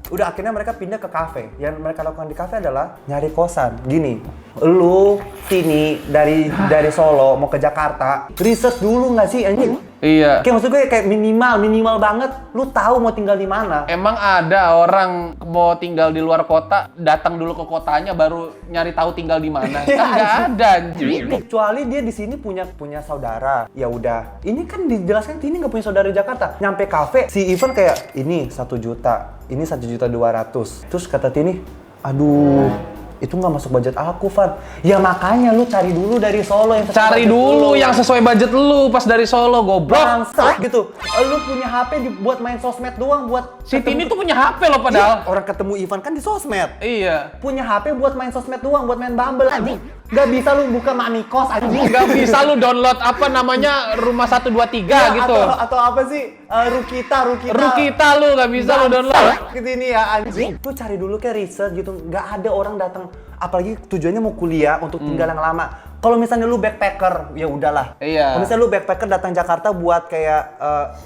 [SPEAKER 1] udah akhirnya mereka pindah ke kafe. Yang mereka lakukan di kafe adalah nyari kosan. Gini, lu Tini dari Solo mau ke Jakarta, research dulu nggak sih anjing?
[SPEAKER 2] Iya.
[SPEAKER 1] Kayak maksud gue kayak minimal banget. Lu tahu mau tinggal di mana?
[SPEAKER 2] Emang ada orang mau tinggal di luar kota, datang dulu ke kotanya baru nyari tahu tinggal di mana. Kan nggak ada anjing.
[SPEAKER 1] Kecuali dia di sini punya saudara. Ya udah. Ini kan dijelaskan Tini nggak punya saudara di Jakarta. Nyampe kafe, si Ivan kayak ini 1 juta, ini 1.200.000. Terus kata Tini, aduh, itu nggak masuk budget aku, Van. Ya makanya lu cari dulu dari Solo yang sesuai
[SPEAKER 2] Cari
[SPEAKER 1] budget
[SPEAKER 2] dulu
[SPEAKER 1] lu.
[SPEAKER 2] yang sesuai budget lu pas dari Solo, goblok.
[SPEAKER 1] Bangsat gitu. Lu punya HP buat main sosmed doang, buat
[SPEAKER 2] Si Tini tuh punya HP loh padahal.
[SPEAKER 1] Orang ketemu Ivan kan di sosmed.
[SPEAKER 2] Iya.
[SPEAKER 1] Punya HP buat main sosmed doang, buat main Bumble anjing. Gak bisa lu buka Mami Kos anjing.
[SPEAKER 2] Gak bisa lu download apa namanya Rumah 123
[SPEAKER 1] Ya,
[SPEAKER 2] gitu.
[SPEAKER 1] Atau apa sih? Rukita.
[SPEAKER 2] Rukita lu gak bisa lu download.
[SPEAKER 1] Gitu ini ya anjing. Lu cari dulu kayak riset gitu. Gak ada orang datang, apalagi tujuannya mau kuliah untuk tinggal yang lama. Kalau misalnya lu backpacker, ya udahlah.
[SPEAKER 2] Iya.
[SPEAKER 1] Kalau misalnya lu backpacker datang Jakarta buat kayak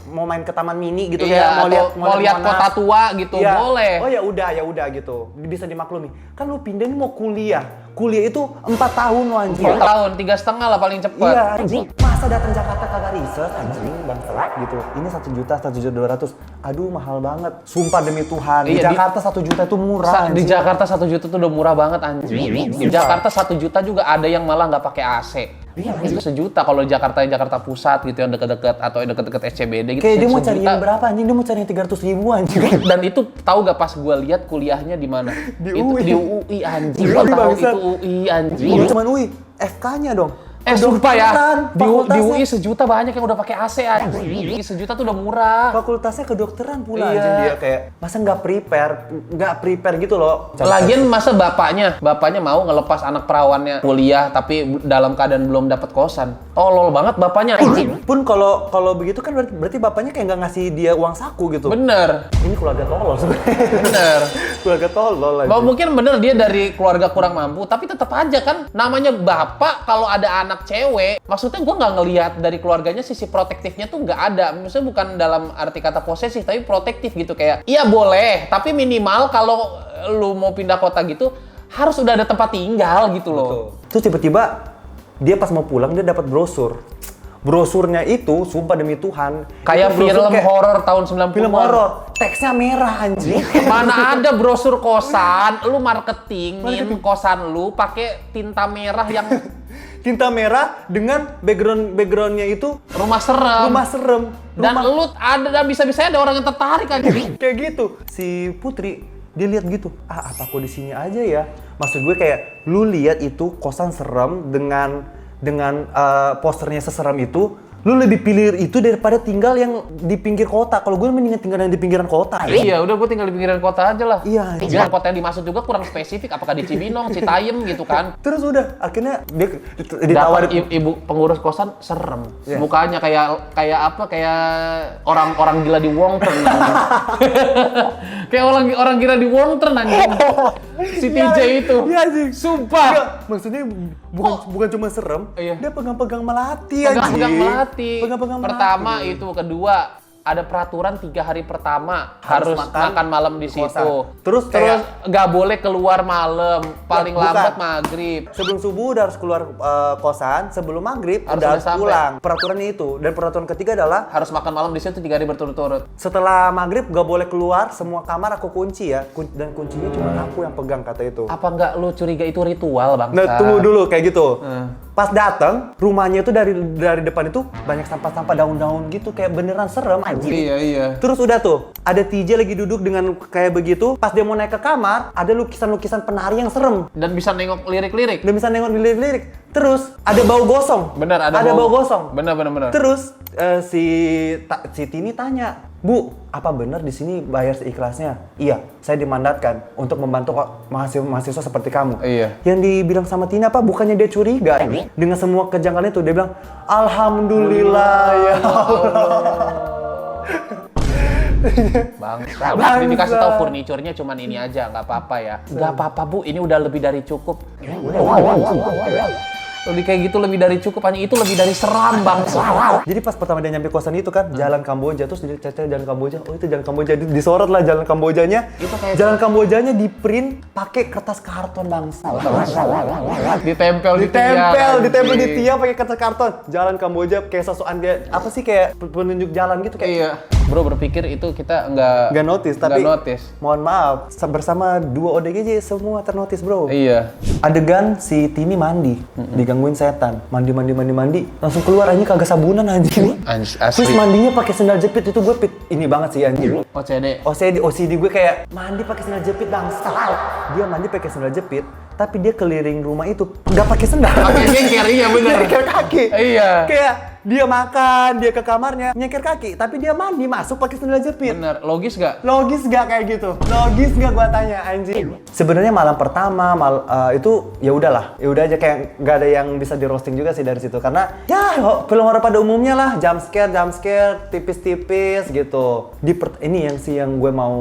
[SPEAKER 1] mau main ke Taman Mini gitu
[SPEAKER 2] Iya,
[SPEAKER 1] ya,
[SPEAKER 2] mau lihat
[SPEAKER 1] Monas.
[SPEAKER 2] kota tua gitu,
[SPEAKER 1] Iya.
[SPEAKER 2] boleh.
[SPEAKER 1] Oh ya udah gitu. Bisa dimaklumi. Kan lu pindah ini mau kuliah. Kuliah itu 4 tahun lo anjing.
[SPEAKER 2] 4 tahun, 3,5 lah paling cepet.
[SPEAKER 1] Iya anjing. Masa datang Jakarta kagak riset anjing bangsat gitu. Ini 1.200.000. Aduh mahal banget. Sumpah demi Tuhan. Di
[SPEAKER 2] Iya,
[SPEAKER 1] Jakarta 1 juta itu murah
[SPEAKER 2] Di
[SPEAKER 1] anjing.
[SPEAKER 2] Jakarta 1 juta tuh udah murah banget anjing. Di Jakarta 1 juta juga ada yang malah nggak pakai AC.
[SPEAKER 1] Iya,
[SPEAKER 2] Itu 1 juta kalau Jakarta Pusat gitu yang deket-deket atau yang deket-deket SCBD gitu.
[SPEAKER 1] Kayak dia mau
[SPEAKER 2] 1
[SPEAKER 1] cari
[SPEAKER 2] juta.
[SPEAKER 1] yang berapa anjing? Dia mau cari yang 300.000 anjing.
[SPEAKER 2] Dan itu tahu gak pas gue lihat kuliahnya di mana?
[SPEAKER 1] Di
[SPEAKER 2] Itu
[SPEAKER 1] UI.
[SPEAKER 2] di UI anjing.
[SPEAKER 1] Di
[SPEAKER 2] Lo
[SPEAKER 1] UI,
[SPEAKER 2] tahu
[SPEAKER 1] bangsat.
[SPEAKER 2] itu UI anjing.
[SPEAKER 1] Bukan cuman UI, FK-nya dong.
[SPEAKER 2] Sumpah ya, di
[SPEAKER 1] Fakultasnya-
[SPEAKER 2] UI 1 juta banyak yang udah pakai AC anjing. 1 juta tuh udah murah.
[SPEAKER 1] Fakultasnya kedokteran pula
[SPEAKER 2] Iya.
[SPEAKER 1] anjing dia kayak masa nggak prepare gitu loh.
[SPEAKER 2] Lagian masa bapaknya mau ngelepas anak perawannya kuliah tapi dalam keadaan belum dapat kosan. Tolol banget bapaknya.
[SPEAKER 1] Pun kalau begitu kan berarti bapaknya kayak nggak ngasih dia uang saku gitu.
[SPEAKER 2] Bener,
[SPEAKER 1] Ini keluarga tolol sebenarnya.
[SPEAKER 2] bener.
[SPEAKER 1] Keluarga tolol aja.
[SPEAKER 2] Mungkin bener dia dari keluarga kurang mampu, tapi tetap aja kan namanya bapak kalau ada anak cewek, maksudnya gue nggak ngelihat dari keluarganya sisi protektifnya tuh nggak ada. Maksudnya bukan dalam arti kata posesif, tapi protektif gitu kayak, iya boleh, tapi minimal kalau lu mau pindah kota gitu harus udah ada tempat tinggal gitu loh.
[SPEAKER 1] Terus tiba-tiba dia pas mau pulang dia dapat brosur. Brosurnya itu sumpah demi Tuhan
[SPEAKER 2] Kayak
[SPEAKER 1] itu brosur
[SPEAKER 2] film horor tahun 90-an.
[SPEAKER 1] film horor. Teksnya merah anjing.
[SPEAKER 2] Mana ada brosur kosan, lu marketingin kosan lu pakai tinta merah yang
[SPEAKER 1] Tinta merah dengan backgroundnya itu
[SPEAKER 2] rumah serem.
[SPEAKER 1] rumah serem.
[SPEAKER 2] Dan lu ada bisa-bisanya ada orang yang tertarik aja.
[SPEAKER 1] Kayak gitu. Si Putri dia lihat gitu, apa aku di sini aja ya? Maksud gue kayak lu lihat itu kosan serem dengan posternya seserem itu, lu lebih pilih itu daripada tinggal yang di pinggir kota. Kalau gue mendingan tinggal yang di pinggiran kota.
[SPEAKER 2] Iya, udah gue tinggal di pinggiran kota aja lah.
[SPEAKER 1] Iya,
[SPEAKER 2] Pinggiran kota yang dimaksud juga kurang spesifik, apakah di Cibinong, Citayam gitu kan.
[SPEAKER 1] Terus udah akhirnya dia
[SPEAKER 2] Dapat
[SPEAKER 1] ditawarin
[SPEAKER 2] ibu pengurus kosan serem.
[SPEAKER 1] Iya.
[SPEAKER 2] Mukanya kayak orang gila di Wongtern. Kayak orang gila di Wongtern anjing. Si TJ itu.
[SPEAKER 1] Iya anjing.
[SPEAKER 2] Sumpah.
[SPEAKER 1] Enggak, maksudnya bukan cuma serem,
[SPEAKER 2] Iya.
[SPEAKER 1] dia pegang-pegang melati anjing.
[SPEAKER 2] Pegang-pegang melati.
[SPEAKER 1] Pegang-pegang melati.
[SPEAKER 2] Pertama itu, kedua ada peraturan 3 hari pertama harus makan malam di situ.
[SPEAKER 1] kosan. Terus
[SPEAKER 2] nggak boleh keluar malam, paling
[SPEAKER 1] Bukan.
[SPEAKER 2] lambat maghrib.
[SPEAKER 1] Sebelum subuh udah harus keluar kosan, sebelum maghrib
[SPEAKER 2] Harus
[SPEAKER 1] udah
[SPEAKER 2] udah
[SPEAKER 1] harus
[SPEAKER 2] sampai.
[SPEAKER 1] pulang. Peraturannya itu. Dan peraturan ketiga adalah
[SPEAKER 2] Harus makan malam di situ 3 hari berturut-turut.
[SPEAKER 1] setelah maghrib gak boleh keluar, semua kamar aku kunci ya. Dan kuncinya cuma aku yang pegang kata itu.
[SPEAKER 2] Apa nggak lu curiga itu ritual, Bang?
[SPEAKER 1] Nah, tunggu dulu kayak gitu. Pas datang, rumahnya itu dari depan itu banyak sampah-sampah daun-daun gitu, kayak beneran serem anjing.
[SPEAKER 2] Iya.
[SPEAKER 1] Terus udah tuh, ada TJ lagi duduk dengan kayak begitu. Pas dia mau naik ke kamar, ada lukisan-lukisan penari yang serem.
[SPEAKER 2] Dan bisa nengok lirik-lirik.
[SPEAKER 1] Udah bisa nengok lirik-lirik. Terus ada bau gosong.
[SPEAKER 2] Bener, ada
[SPEAKER 1] bau gosong.
[SPEAKER 2] Bener.
[SPEAKER 1] Terus si Tini tanya, Bu, apa benar di sini bayar seikhlasnya? Iya, saya dimandatkan untuk membantu mahasiswa seperti kamu.
[SPEAKER 2] Iya.
[SPEAKER 1] Yang dibilang sama Tina apa? Bukannya dia curiga dengan semua kejanggalan itu. Dia bilang, Alhamdulillah ya Allah.
[SPEAKER 2] Bang, ini dikasih tahu furniturnya cuman ini aja, nggak apa-apa ya. Nggak apa-apa Bu, ini udah lebih dari cukup. Lebih kayak gitu lebih dari cukup, hanya itu lebih dari seram Bang.
[SPEAKER 1] Jadi pas pertama dia nyampe kosan itu kan, Jalan Kamboja, terus dia cari Jalan Kamboja. Oh itu Jalan Kamboja, disorot lah Jalan Kambojanya.
[SPEAKER 2] Itu kayak-
[SPEAKER 1] Jalan Kambojanya di print pakai kertas karton bangsa.
[SPEAKER 2] Ditempel di tiang,
[SPEAKER 1] ditempel di
[SPEAKER 2] anjing.
[SPEAKER 1] tiang pakai kertas karton. Jalan Kamboja kayak sosokan dia apa sih kayak penunjuk jalan gitu kayak.
[SPEAKER 2] Iya. Bro berpikir itu kita nggak
[SPEAKER 1] Notice, tapi
[SPEAKER 2] nggak notice.
[SPEAKER 1] mohon maaf bersama dua ODGJ semua ternotis bro.
[SPEAKER 2] Iya.
[SPEAKER 1] Adegan si Tini mandi, digangguin setan, mandi, langsung keluar anjing kagak sabunan anjing. Terus
[SPEAKER 2] Asli.
[SPEAKER 1] mandinya pakai sendal jepit itu gue ini banget sih anjing.
[SPEAKER 2] OCD.
[SPEAKER 1] OCD gue kayak mandi pakai sendal jepit bangsa. Dia mandi pakai sendal jepit, tapi dia keliling rumah itu nggak pakai sendal.
[SPEAKER 2] Pakai nyengker, iya bener.
[SPEAKER 1] Nyengker kaki.
[SPEAKER 2] Iya.
[SPEAKER 1] Kayak dia makan, dia ke kamarnya nyengker kaki, tapi dia mandi masuk pakai sendal jepit.
[SPEAKER 2] Bener, logis gak?
[SPEAKER 1] Logis gak kayak gitu? Logis gak gua tanya anjing? Sebenarnya malam pertama itu ya udahlah, ya udah aja kayak nggak ada yang bisa di roasting juga sih dari situ karena ya film horor pada umumnya lah jump scare tipis-tipis gitu. Ini yang gue mau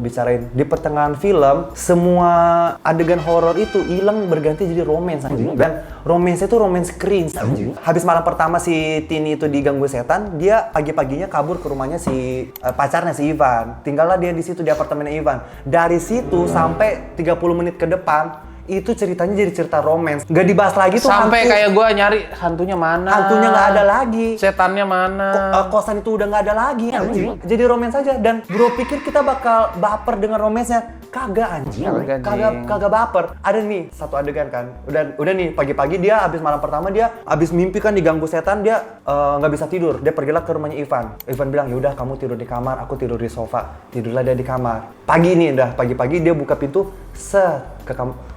[SPEAKER 1] bicarain di pertengahan film semua adegan horor itu hilang berganti jadi romance anjing. Dan romance itu romance cringe anjing. Habis malam pertama si Tini itu diganggu setan, dia pagi-paginya kabur ke rumahnya si pacarnya si Ivan. Tinggallah dia di situ di apartemennya Ivan. Dari situ sampai 30 menit ke depan itu ceritanya jadi cerita romance. Gak dibahas lagi tuh
[SPEAKER 2] sampai
[SPEAKER 1] hantu.
[SPEAKER 2] kayak gue nyari hantunya mana?
[SPEAKER 1] Hantunya nggak ada lagi.
[SPEAKER 2] Setannya mana?
[SPEAKER 1] Kosan itu udah nggak ada lagi anjing. Jadi romance aja dan bro pikir kita bakal baper dengan romansnya. Kagak anjing. Kagak baper. Ada nih satu adegan kan. Udah nih pagi-pagi dia habis malam pertama dia habis mimpi kan diganggu setan dia nggak bisa tidur. Dia pergilah ke rumahnya Ivan. Ivan bilang, "Yaudah kamu tidur di kamar, aku tidur di sofa." Tidurlah dia di kamar. Pagi-pagi dia buka pintu,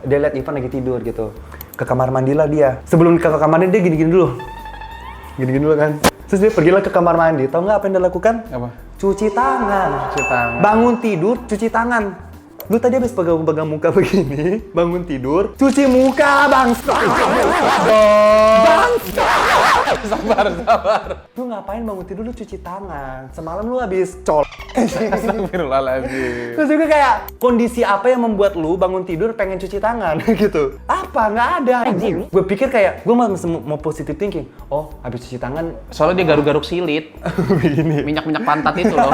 [SPEAKER 1] dia lihat Ivan lagi tidur gitu. Ke kamar mandilah dia. Sebelum ke kamar mandi dia gini-gini dulu. Gini-gini dulu kan. Terus dia pergilah ke kamar mandi. Tahu nggak apa yang dia lakukan?
[SPEAKER 2] Apa?
[SPEAKER 1] Cuci tangan.
[SPEAKER 2] Cuci tangan.
[SPEAKER 1] Bangun tidur, cuci tangan. Lu tadi habis pegang muka begini, bangun tidur, cuci muka, bangsa. Bangsa.
[SPEAKER 2] Sabar.
[SPEAKER 1] Lu ngapain bangun tidur lu cuci tangan? Semalam lu habis col.
[SPEAKER 2] Astagfirullahaladzim.
[SPEAKER 1] Terus juga kayak kondisi apa yang membuat lu bangun tidur pengen cuci tangan gitu? Apa? Nggak ada anjing. Gue pikir kayak gue mau positive thinking. Oh, habis cuci tangan
[SPEAKER 2] Soalnya dia garuk-garuk silit.
[SPEAKER 1] begini.
[SPEAKER 2] Minyak-minyak pantat itu loh.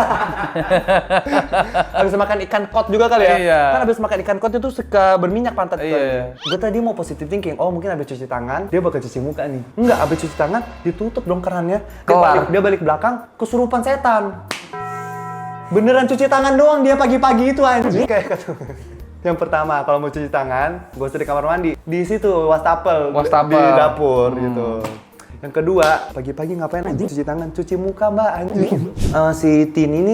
[SPEAKER 1] Habis makan ikan kot juga kali ya?
[SPEAKER 2] Iya.
[SPEAKER 1] Kan habis makan ikan kot itu suka berminyak pantat.
[SPEAKER 2] Iya.
[SPEAKER 1] Gue tadi mau positive thinking, oh mungkin habis cuci tangan, dia bakal cuci muka nih. Enggak, habis cuci tangan, ditutup dong kerannya. Dia balik belakang, kesurupan setan. Beneran cuci tangan doang dia pagi-pagi itu anjing. Kayak yang pertama, kalau mau cuci tangan, gak usah di kamar mandi. Di situ, wastafel. Di dapur gitu. Yang kedua, pagi-pagi ngapain anjing cuci tangan? Cuci muka mbak anjing. Si Tini ini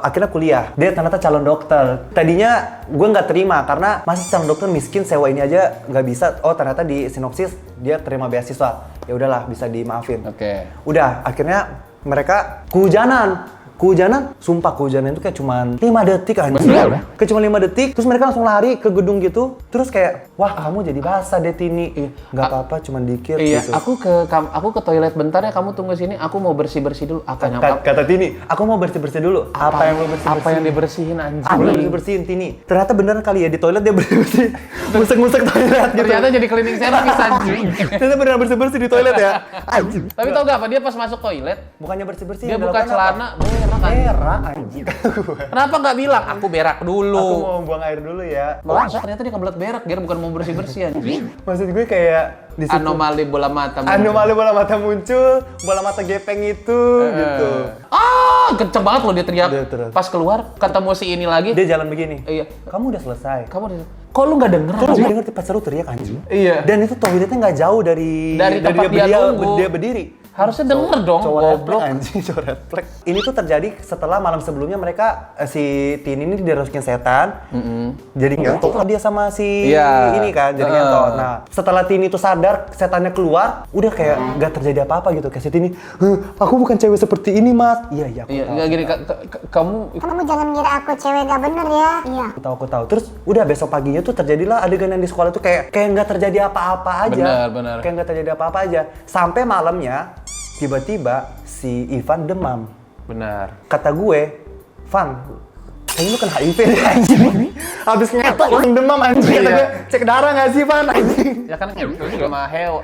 [SPEAKER 1] akhirnya kuliah. Dia ternyata calon dokter. Tadinya gue nggak terima karena masih calon dokter miskin sewa ini aja nggak bisa. Oh ternyata di sinopsis dia terima beasiswa. Ya udahlah bisa dimaafin.
[SPEAKER 2] Oke.
[SPEAKER 1] Udah akhirnya mereka kehujanan, sumpah kehujanan itu kayak cuman 5 detik anjing. Kayak cuma 5 detik, terus mereka langsung lari ke gedung gitu. Terus kayak, wah kamu jadi basah deh Tini. Nggak apa-apa, cuman dikit
[SPEAKER 2] Iya,
[SPEAKER 1] gitu.
[SPEAKER 2] aku ke toilet bentar ya, kamu tunggu sini. Aku mau bersih-bersih dulu.
[SPEAKER 1] Kata Tini, aku mau bersih-bersih dulu. Apa yang lo bersih-bersih?
[SPEAKER 2] Apa yang dibersihin anjing?
[SPEAKER 1] Apa yang dibersihin Tini? Ternyata beneran kali ya di toilet dia bersih-bersih. Musek-musek toilet gitu.
[SPEAKER 2] Ternyata jadi cleaning service anjing.
[SPEAKER 1] Ternyata beneran bersih-bersih di toilet ya. Anjing.
[SPEAKER 2] Tapi tau gak apa? Dia pas masuk toilet,
[SPEAKER 1] Bukannya bersih-bersih.
[SPEAKER 2] dia
[SPEAKER 1] yang
[SPEAKER 2] buka
[SPEAKER 1] dilakukan apa?
[SPEAKER 2] celana, berak
[SPEAKER 1] Anjing.
[SPEAKER 2] Kenapa nggak bilang, aku berak
[SPEAKER 1] Aku
[SPEAKER 2] dulu?
[SPEAKER 1] mau buang air dulu ya.
[SPEAKER 2] Masa ternyata dia kebelet berak, dia bukan mau bersih-bersih anjing.
[SPEAKER 1] Maksud gue kayak di situ.
[SPEAKER 2] Anomali bola mata.
[SPEAKER 1] Anomali bola mata muncul, bola mata gepeng itu gitu.
[SPEAKER 2] Kenceng banget loh dia teriak.
[SPEAKER 1] Dia teriak.
[SPEAKER 2] Pas keluar, ketemu si ini lagi.
[SPEAKER 1] Dia jalan begini.
[SPEAKER 2] Iya.
[SPEAKER 1] Kamu udah selesai.
[SPEAKER 2] Kok lu nggak denger?
[SPEAKER 1] Terus dia denger pas seru teriak anjing.
[SPEAKER 2] Iya.
[SPEAKER 1] Dan itu toiletnya nggak jauh dari
[SPEAKER 2] tempat dia nunggu.
[SPEAKER 1] dia berdiri.
[SPEAKER 2] Harusnya denger dong,
[SPEAKER 1] Cowok
[SPEAKER 2] goblok.
[SPEAKER 1] anjing, cowok red flag. Ini tuh terjadi setelah malam sebelumnya mereka si Tini ini dirasukin setan. Jadi ngentot lah dia sama si ini kan, jadi ngentot. Nah, setelah Tini tuh sadar setannya keluar, udah kayak nggak terjadi apa-apa gitu. Kayak si Tini, aku bukan cewek seperti ini mas. Iya, aku tahu.
[SPEAKER 2] Nggak gini, kamu
[SPEAKER 4] Kamu jangan ngira aku cewek gak bener ya. Iya.
[SPEAKER 1] Aku tahu. Terus udah besok paginya tuh terjadilah adegan yang di sekolah tuh kayak nggak terjadi apa-apa aja.
[SPEAKER 2] Benar.
[SPEAKER 1] Kayak nggak terjadi apa-apa aja. Sampai malamnya tiba-tiba si Ivan demam.
[SPEAKER 2] benar.
[SPEAKER 1] Kata gue, Van, kayaknya lu kena HIV deh anjing. Habis ngetok langsung demam anjing. Kata gue, cek darah nggak sih Van anjing?
[SPEAKER 2] Ya kan itu juga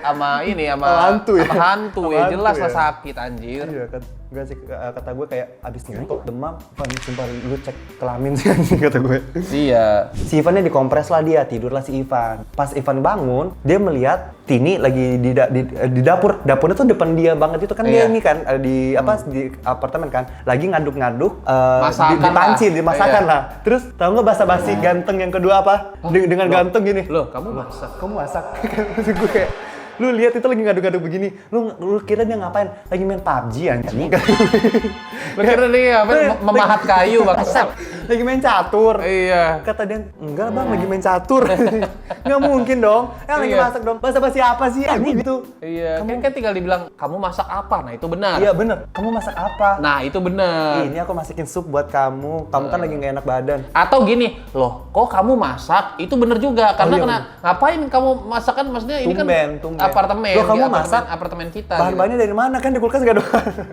[SPEAKER 2] sama ini sama
[SPEAKER 1] hantu ya.
[SPEAKER 2] sama hantu ya
[SPEAKER 1] Sama
[SPEAKER 2] jelas
[SPEAKER 1] hantu
[SPEAKER 2] lah
[SPEAKER 1] ya.
[SPEAKER 2] sakit anjir.
[SPEAKER 1] Iya kan. Enggak sih, kata gue kayak abis ngetok demam, Van sumpah lu cek kelamin sih anjing kata gue.
[SPEAKER 2] Iya.
[SPEAKER 1] Si Ivannya dikompres lah dia, tidurlah si Ivan. Pas Ivan bangun, dia melihat Tini lagi di dapur. Dapurnya tuh depan dia banget itu kan dia
[SPEAKER 2] Iya.
[SPEAKER 1] ini kan di di apartemen kan, lagi ngaduk-ngaduk
[SPEAKER 2] Masakan
[SPEAKER 1] di panci,
[SPEAKER 2] lah.
[SPEAKER 1] dimasakan
[SPEAKER 2] Iya.
[SPEAKER 1] lah. Terus tahu nggak basa-basi ganteng yang kedua apa? Dengan ganteng gini.
[SPEAKER 2] Loh, kamu masak.
[SPEAKER 1] Kamu masak. Maksud gue kayak lu lihat itu lagi ngaduk-ngaduk begini, lu kira dia ngapain? Lagi main PUBG anjing.
[SPEAKER 2] Lu kira dia apa memahat kayu bangsat.
[SPEAKER 1] lagi main catur.
[SPEAKER 2] Iya.
[SPEAKER 1] Kata dia, enggak bang, lagi main catur. Nggak mungkin dong. Lagi
[SPEAKER 2] Iya.
[SPEAKER 1] masak dong. Basa-basi apa sih? Gitu.
[SPEAKER 2] Iya, kan tinggal dibilang kamu masak apa? Nah, itu benar.
[SPEAKER 1] Iya bener. Kamu masak apa?
[SPEAKER 2] Nah, itu benar.
[SPEAKER 1] Ini aku masakin sup buat kamu. Kamu kan lagi nggak enak badan.
[SPEAKER 2] Atau gini, loh, kok kamu masak? Itu bener juga. Karena
[SPEAKER 1] iya,
[SPEAKER 2] ngapain kamu masak kan? Maksudnya ini kan
[SPEAKER 1] Tumben.
[SPEAKER 2] apartemen.
[SPEAKER 1] Loh, kamu
[SPEAKER 2] di
[SPEAKER 1] masak?
[SPEAKER 2] apartemen kita. gitu.
[SPEAKER 1] Bahan-bahannya dari mana? Kan di kulkas nggak ada.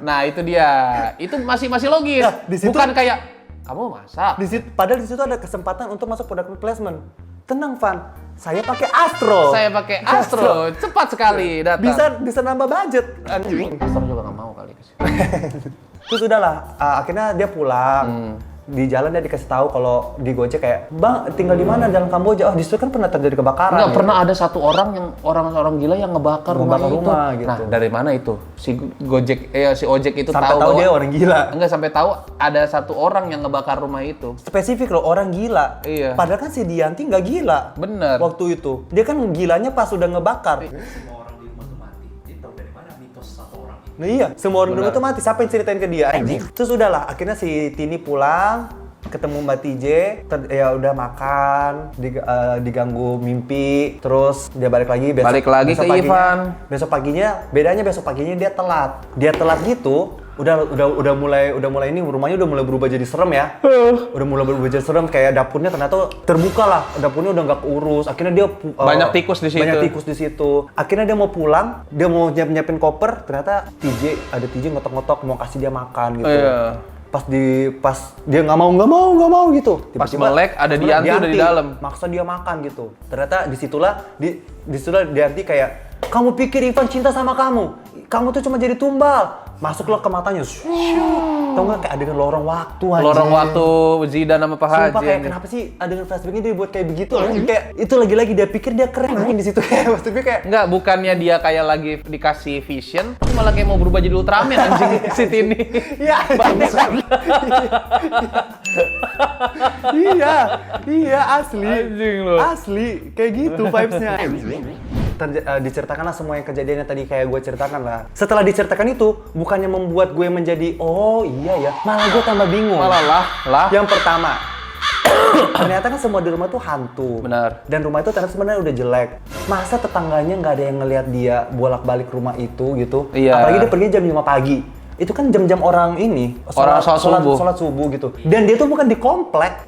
[SPEAKER 2] Nah, itu dia. Itu masih logis.
[SPEAKER 1] Nah, di situ-
[SPEAKER 2] Bukan kayak kamu masak.
[SPEAKER 1] Padahal di situ ada kesempatan untuk masuk product placement. Tenang, Van. Saya pakai Astro.
[SPEAKER 2] Saya pakai Astro, cepat sekali datang.
[SPEAKER 1] Bisa nambah budget.
[SPEAKER 2] Astro juga nggak mau kali.
[SPEAKER 1] Terus udahlah, akhirnya dia pulang. Di jalan dia dikasih tahu kalau di Gojek kayak, "Bang, tinggal di mana dalam Kamboja?" Oh, di situ kan pernah terjadi kebakaran.
[SPEAKER 2] Nggak
[SPEAKER 1] ya.
[SPEAKER 2] pernah ada satu orang yang orang gila yang ngebakar rumah itu.
[SPEAKER 1] gitu.
[SPEAKER 2] Nah, dari mana itu? Si ojek itu
[SPEAKER 1] Sampai tahu
[SPEAKER 2] bahwa-
[SPEAKER 1] dia orang gila.
[SPEAKER 2] Enggak, sampai tahu ada satu orang yang ngebakar rumah itu.
[SPEAKER 1] Spesifik loh, orang gila.
[SPEAKER 2] Iya.
[SPEAKER 1] Padahal kan si Dianti nggak gila.
[SPEAKER 2] Bener.
[SPEAKER 1] Waktu itu. Dia kan gilanya pas udah ngebakar. Nah iya, semua orang dulu tuh mati. Siapa yang ceritain ke dia? Terus udahlah, akhirnya si Tini pulang, ketemu Mbak TJ, ya udah makan, diganggu mimpi, terus dia balik lagi.
[SPEAKER 2] Balik lagi ke Ivan.
[SPEAKER 1] Besok paginya, bedanya besok paginya dia telat. Dia telat gitu, udah mulai ini rumahnya udah mulai berubah jadi serem ya. Udah mulai berubah jadi serem, kayak dapurnya ternyata terbuka lah, dapurnya udah nggak keurus. Akhirnya dia
[SPEAKER 2] Banyak tikus di situ.
[SPEAKER 1] Banyak tikus di situ. Akhirnya dia mau pulang, dia mau nyiapin koper, ternyata ada TJ ngotok-ngotok mau kasih dia makan gitu.
[SPEAKER 2] Iya.
[SPEAKER 1] Pas dia nggak mau gitu.
[SPEAKER 2] Pas melek ada Dianti udah di dalam.
[SPEAKER 1] Maksa dia makan gitu. Ternyata disitulah Dianti kayak, kamu pikir Ivan cinta sama kamu? Kamu tuh cuma jadi tumbal. Masuklah ke matanya. Tau nggak kayak adegan lorong waktu aja.
[SPEAKER 2] Lorong waktu Zidan sama Pak Haji.
[SPEAKER 1] Sumpah kayak kenapa sih adegan flashbacknya dia buat kayak begitu? Kayak itu lagi-lagi dia pikir dia keren di situ kayak maksudnya kayak
[SPEAKER 2] Enggak, bukannya dia kayak lagi dikasih vision, tapi malah kayak mau berubah jadi Ultraman anjing si Tini.
[SPEAKER 1] Iya. Iya asli.
[SPEAKER 2] Anjing lu.
[SPEAKER 1] Asli kayak gitu vibes-nya. Diceritakanlah semua yang kejadiannya tadi kayak gue ceritakan lah. Setelah diceritakan itu, bukannya membuat gue menjadi oh iya ya, malah gue tambah bingung.
[SPEAKER 2] Malah lah.
[SPEAKER 1] Yang pertama, ternyata kan semua di rumah tuh hantu.
[SPEAKER 2] Benar.
[SPEAKER 1] Dan rumah itu ternyata sebenarnya udah jelek. Masa tetangganya nggak ada yang ngelihat dia bolak-balik rumah itu gitu?
[SPEAKER 2] Iya.
[SPEAKER 1] Apalagi dia pergi jam 5 pagi. Itu kan jam-jam orang ini,
[SPEAKER 2] Orang sholat
[SPEAKER 1] subuh gitu. Dan dia tuh bukan di komplek,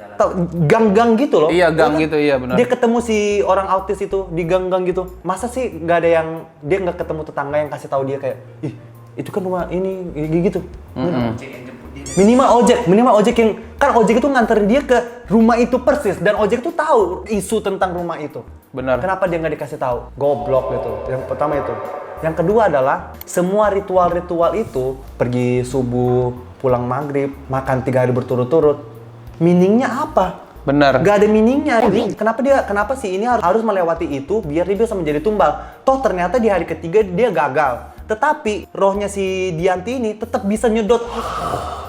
[SPEAKER 1] gang-gang gitu loh.
[SPEAKER 2] Iya, gang
[SPEAKER 1] Dia kan-
[SPEAKER 2] gitu, iya benar.
[SPEAKER 1] Dia ketemu si orang autis itu di gang-gang gitu. Masa sih nggak ada yang, dia nggak ketemu tetangga yang kasih tahu dia kayak, ih itu kan rumah ini, gitu. Minimal ojek yang, kan ojek itu nganterin dia ke rumah itu persis. Dan ojek tuh tahu isu tentang rumah itu.
[SPEAKER 2] Benar.
[SPEAKER 1] Kenapa dia nggak dikasih tahu? Goblok gitu. Yang pertama itu. Yang kedua adalah semua ritual-ritual itu, pergi subuh, pulang maghrib, makan 3 hari berturut-turut, meaningnya apa?
[SPEAKER 2] Benar.
[SPEAKER 1] Gak ada meaningnya. Kenapa sih ini harus melewati itu biar dia bisa menjadi tumbal? Toh ternyata di hari ketiga dia gagal. Tetapi rohnya si Dianti ini tetap bisa nyedot.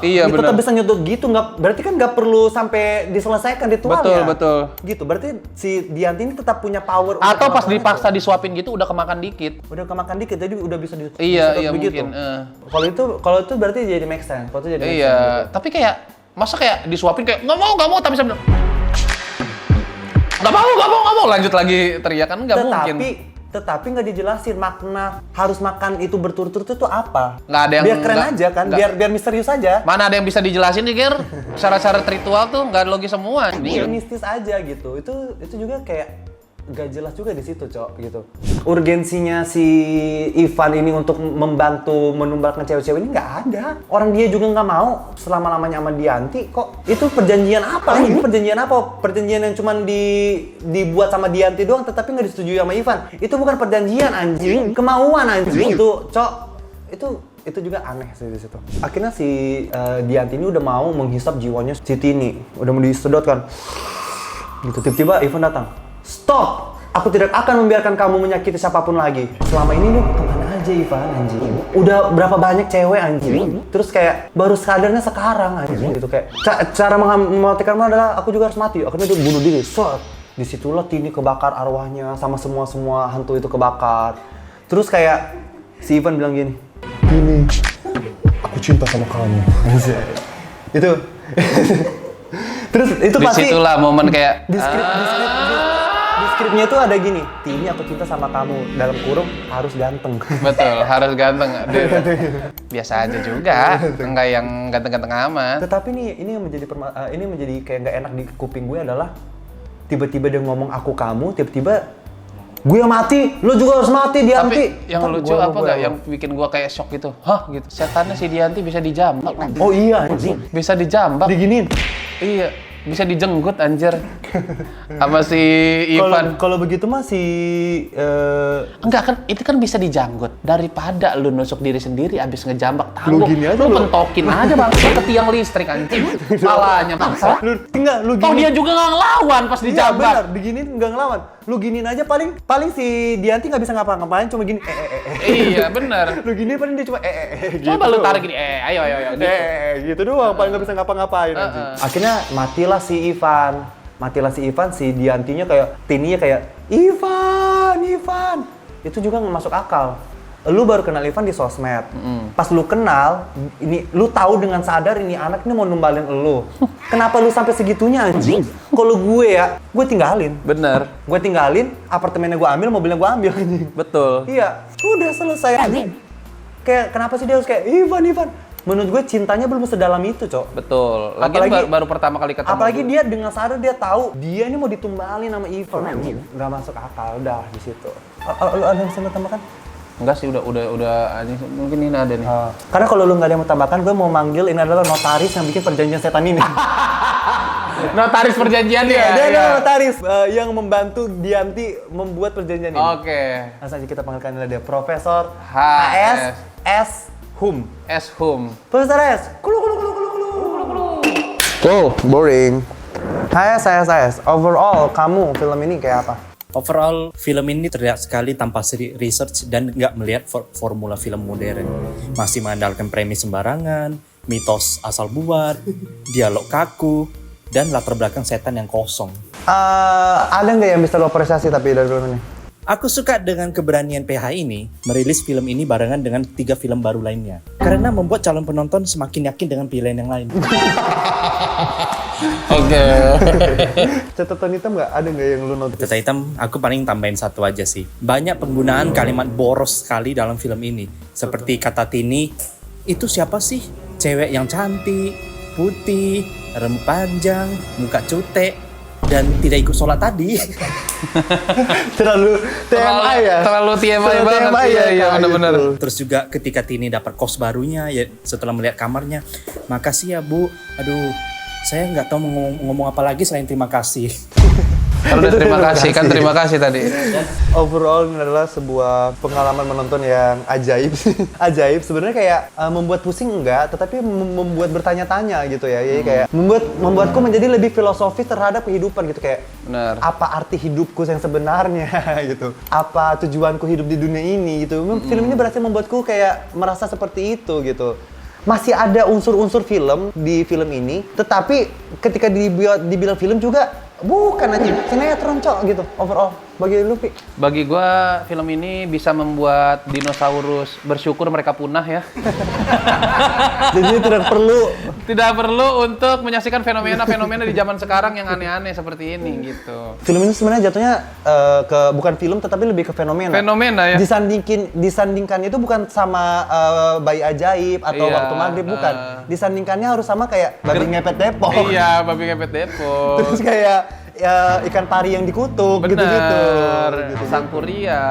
[SPEAKER 2] Iya benar.
[SPEAKER 1] Tetap bisa nyedot gitu, berarti kan nggak perlu sampai diselesaikan ritualnya.
[SPEAKER 2] Betul.
[SPEAKER 1] Gitu, berarti si Dianti ini tetap punya power.
[SPEAKER 2] Atau
[SPEAKER 1] untuk
[SPEAKER 2] pas
[SPEAKER 1] melakukan
[SPEAKER 2] dipaksa disuapin gitu udah kemakan dikit.
[SPEAKER 1] udah kemakan dikit, jadi udah bisa
[SPEAKER 2] Iya,
[SPEAKER 1] disedot
[SPEAKER 2] iya
[SPEAKER 1] begitu.
[SPEAKER 2] mungkin.
[SPEAKER 1] Kalau itu berarti jadi make sense. Kalau itu jadi make sense
[SPEAKER 2] Iya,
[SPEAKER 1] gitu.
[SPEAKER 2] tapi kayak masa kayak disuapin kayak nggak mau tapi saya bilang nggak mau lanjut lagi teriakan nggak mungkin.
[SPEAKER 1] Tetapi nggak dijelasin makna harus makan itu berturut-turut itu apa.
[SPEAKER 2] Nggak ada yang
[SPEAKER 1] biar keren
[SPEAKER 2] nggak-
[SPEAKER 1] aja kan,
[SPEAKER 2] nggak-
[SPEAKER 1] biar misterius aja.
[SPEAKER 2] Mana ada yang bisa dijelasin nih, Ger? Syarat-syarat ritual tuh nggak logis semua.
[SPEAKER 1] Biar mistis aja gitu. Itu juga kayak gak jelas juga di situ, Cok, gitu. Urgensinya si Ivan ini untuk membantu menumbalkan cewek-cewek ini nggak ada. Orang dia juga nggak mau selama-lamanya sama Dianti kok. Itu perjanjian apa? Ini perjanjian apa? Perjanjian yang cuman dibuat sama Dianti doang tetapi nggak disetujui sama Ivan. Itu bukan perjanjian, anjing. Kemauan, anjing. Itu, Cok. Itu juga aneh sih di situ. Akhirnya si Dianti ini udah mau menghisap jiwanya si Tini. Udah mau disedot kan. Gitu, tiba-tiba Ivan datang. Stop! Aku tidak akan membiarkan kamu menyakiti siapapun lagi. Selama ini lu kemana aja Ivan, anjing? Udah berapa banyak cewek, anjing? Terus kayak baru sadarnya sekarang, anjing. Gitu kayak cara mematikanmu adalah aku juga harus mati. Akhirnya dia bunuh diri. Disitulah Tini kebakar arwahnya sama semua hantu itu kebakar. Terus kayak si Ivan bilang gini, Tini, aku cinta sama kamu. Itu. Terus itu pasti
[SPEAKER 2] Disitulah momen kayak
[SPEAKER 1] di skripnya tuh ada gini, Tini aku cinta sama kamu, dalam kurung harus ganteng.
[SPEAKER 2] betul, harus ganteng. Biasa aja juga, enggak yang ganteng-ganteng amat.
[SPEAKER 1] Tetapi nih ini yang menjadi kayak nggak enak di kuping gue adalah tiba-tiba dia ngomong aku kamu, tiba-tiba gue yang mati, lo juga harus mati Dianti.
[SPEAKER 2] Tapi yang lucu apa nggak? Yang bikin gua kayak shock gitu. Hah gitu. Setannya si Dianti bisa dijambak.
[SPEAKER 1] Oh iya anjing.
[SPEAKER 2] Bisa dijambak.
[SPEAKER 1] Diginiin.
[SPEAKER 2] Iya. Bisa dijenggut anjir. Sama si Ivan.
[SPEAKER 1] Kalau begitu mah si
[SPEAKER 2] Enggak kan, itu kan bisa dijanggut. Daripada lu nusuk diri sendiri abis ngejambak
[SPEAKER 1] Lu
[SPEAKER 2] tanggung.
[SPEAKER 1] gini aja
[SPEAKER 2] Lu
[SPEAKER 1] lu.
[SPEAKER 2] pentokin aja bang. Ke tiang listrik anjing. Palanya bangsa.
[SPEAKER 1] lu
[SPEAKER 2] Toh dia juga nggak ngelawan pas
[SPEAKER 1] Iya
[SPEAKER 2] dijambak.
[SPEAKER 1] benar, diginiin nggak ngelawan. Lu giniin aja paling si Dianti nggak bisa ngapa-ngapain, cuma gini
[SPEAKER 2] Iya benar.
[SPEAKER 1] Lu giniin paling dia cuma gitu.
[SPEAKER 2] Coba lu tarik gini, ayo gitu.
[SPEAKER 1] Gitu doang, paling nggak bisa ngapa-ngapain anjing. Akhirnya matilah si Ivan, si Diantinya kayak Tininya kayak Ivan. Itu juga nggak masuk akal. Lu baru kenal Ivan di sosmed. Pas lu kenal, ini lu tahu dengan sadar ini anak ini mau numbalin lu. Kenapa lu sampai segitunya anjing? Kalau gue ya, gue tinggalin.
[SPEAKER 2] Bener.
[SPEAKER 1] Gue tinggalin, apartemennya gue ambil, mobilnya gue ambil anjing.
[SPEAKER 2] Betul.
[SPEAKER 1] Iya, udah selesai anjing. Kayak kenapa sih dia harus kayak Ivan? Menurut gue cintanya belum sedalam itu, Cok.
[SPEAKER 2] Betul. Lagi baru pertama kali ketemu.
[SPEAKER 1] Apalagi dia dengan sadar dia tahu dia ini mau ditumbalin sama Ivan anjing. Nggak masuk akal udah di situ. Lu ada yang bisa lu tambahkan?
[SPEAKER 2] Enggak sih, udah anjing. Mungkin ini ada nih.
[SPEAKER 1] Karena kalau lu nggak ada yang mau tambahkan, gue mau manggil ini adalah notaris yang bikin perjanjian setan ini.
[SPEAKER 2] Notaris perjanjian
[SPEAKER 1] Dia
[SPEAKER 2] ya.
[SPEAKER 1] adalah notaris yang membantu Dianti membuat perjanjian ini.
[SPEAKER 2] Oke.
[SPEAKER 1] Langsung aja kita panggilkan dia Profesor
[SPEAKER 2] HS.
[SPEAKER 1] HS Hum.
[SPEAKER 2] S Hum.
[SPEAKER 1] Profesor S. Kulu. Oh, boring. HS. Overall, kamu film ini kayak apa?
[SPEAKER 5] Overall, film ini terlihat sekali tanpa research dan nggak melihat formula film modern. Masih mengandalkan premis sembarangan, mitos asal buat, dialog kaku, dan latar belakang setan yang kosong.
[SPEAKER 1] Ada nggak yang bisa lo apresiasi tapi dari film ini?
[SPEAKER 5] Aku suka dengan keberanian PH ini merilis film ini barengan dengan 3 film baru lainnya. Karena membuat calon penonton semakin yakin dengan pilihan yang lain.
[SPEAKER 2] Oke.
[SPEAKER 1] Catatan hitam nggak? Ada nggak yang lo notice?
[SPEAKER 5] Catatan hitam, aku paling tambahin satu aja sih. Banyak penggunaan kalimat boros sekali dalam film ini. Seperti kata Tini, itu siapa sih? Cewek yang cantik, putih, rambut panjang, muka cutek, dan tidak ikut sholat tadi.
[SPEAKER 1] Terlalu TMI ya?
[SPEAKER 2] Terlalu TMI banget. Iya, benar-benar.
[SPEAKER 5] Terus juga ketika Tini dapat kos barunya, ya setelah melihat kamarnya, makasih ya Bu, aduh saya nggak tahu mau ngomong apa lagi selain terima kasih.
[SPEAKER 2] Kalau udah terima kasih tadi.
[SPEAKER 1] Overall ini adalah sebuah pengalaman menonton yang ajaib. Ajaib sebenarnya kayak membuat pusing enggak, tetapi membuat bertanya-tanya gitu ya. Jadi kayak membuatku menjadi lebih filosofis terhadap kehidupan gitu kayak
[SPEAKER 2] Benar.
[SPEAKER 1] apa arti hidupku yang sebenarnya gitu. Apa tujuanku hidup di dunia ini gitu. Film ini berhasil membuatku kayak merasa seperti itu gitu. Masih ada unsur-unsur film di film ini, tetapi ketika dibilang film juga bukan aja sinetron Cok gitu overall. Bagi lu, Pi?
[SPEAKER 2] Bagi gua film ini bisa membuat dinosaurus bersyukur mereka punah ya.
[SPEAKER 1] Jadi
[SPEAKER 2] Tidak perlu untuk menyaksikan fenomena-fenomena di zaman sekarang yang aneh-aneh seperti ini gitu.
[SPEAKER 1] film ini sebenarnya jatuhnya bukan film tetapi lebih ke fenomena.
[SPEAKER 2] Fenomena ya.
[SPEAKER 1] Disandingkan itu bukan sama Bayi Ajaib atau
[SPEAKER 2] Iya,
[SPEAKER 1] Waktu Maghrib bukan. Disandingkannya harus sama kayak Babi Ngepet Depok.
[SPEAKER 2] Iya, babi ngepet Depok.
[SPEAKER 1] Terus kayak ikan pari yang dikutuk gitu-gitu.
[SPEAKER 2] Sangkuria.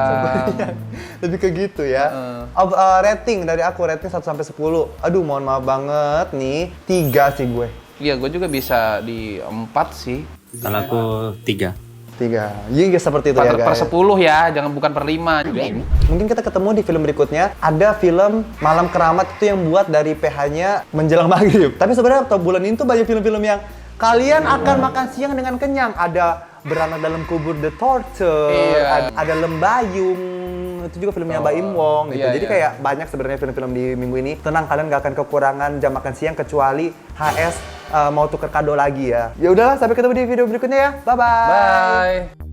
[SPEAKER 1] Lebih ke gitu ya. Rating dari aku 1 sampai 10. Aduh, mohon maaf banget nih. 3 sih gue.
[SPEAKER 2] Iya, gue juga bisa di 4 sih.
[SPEAKER 5] Kalau aku 3.
[SPEAKER 1] 3. Iya seperti itu ya
[SPEAKER 2] Per
[SPEAKER 1] guys.
[SPEAKER 2] 10 ya, jangan bukan per 5.
[SPEAKER 1] Mungkin kita ketemu di film berikutnya. Ada film Malam Keramat itu yang buat dari PH-nya menjelang maghrib. Tapi sebenarnya bulan ini tuh banyak film-film yang kalian akan makan siang dengan kenyang. Ada Beranak Dalam Kubur The Torture,
[SPEAKER 2] Iya.
[SPEAKER 1] ada Lembayung, itu juga filmnya Mbak Im Wong gitu.
[SPEAKER 2] Iya,
[SPEAKER 1] Jadi
[SPEAKER 2] iya.
[SPEAKER 1] kayak banyak sebenarnya film-film di minggu ini. Tenang, kalian gak akan kekurangan jam makan siang kecuali HS mau tuker kado lagi ya. Ya udahlah, sampai ketemu di video berikutnya ya. Bye-bye.
[SPEAKER 2] Bye.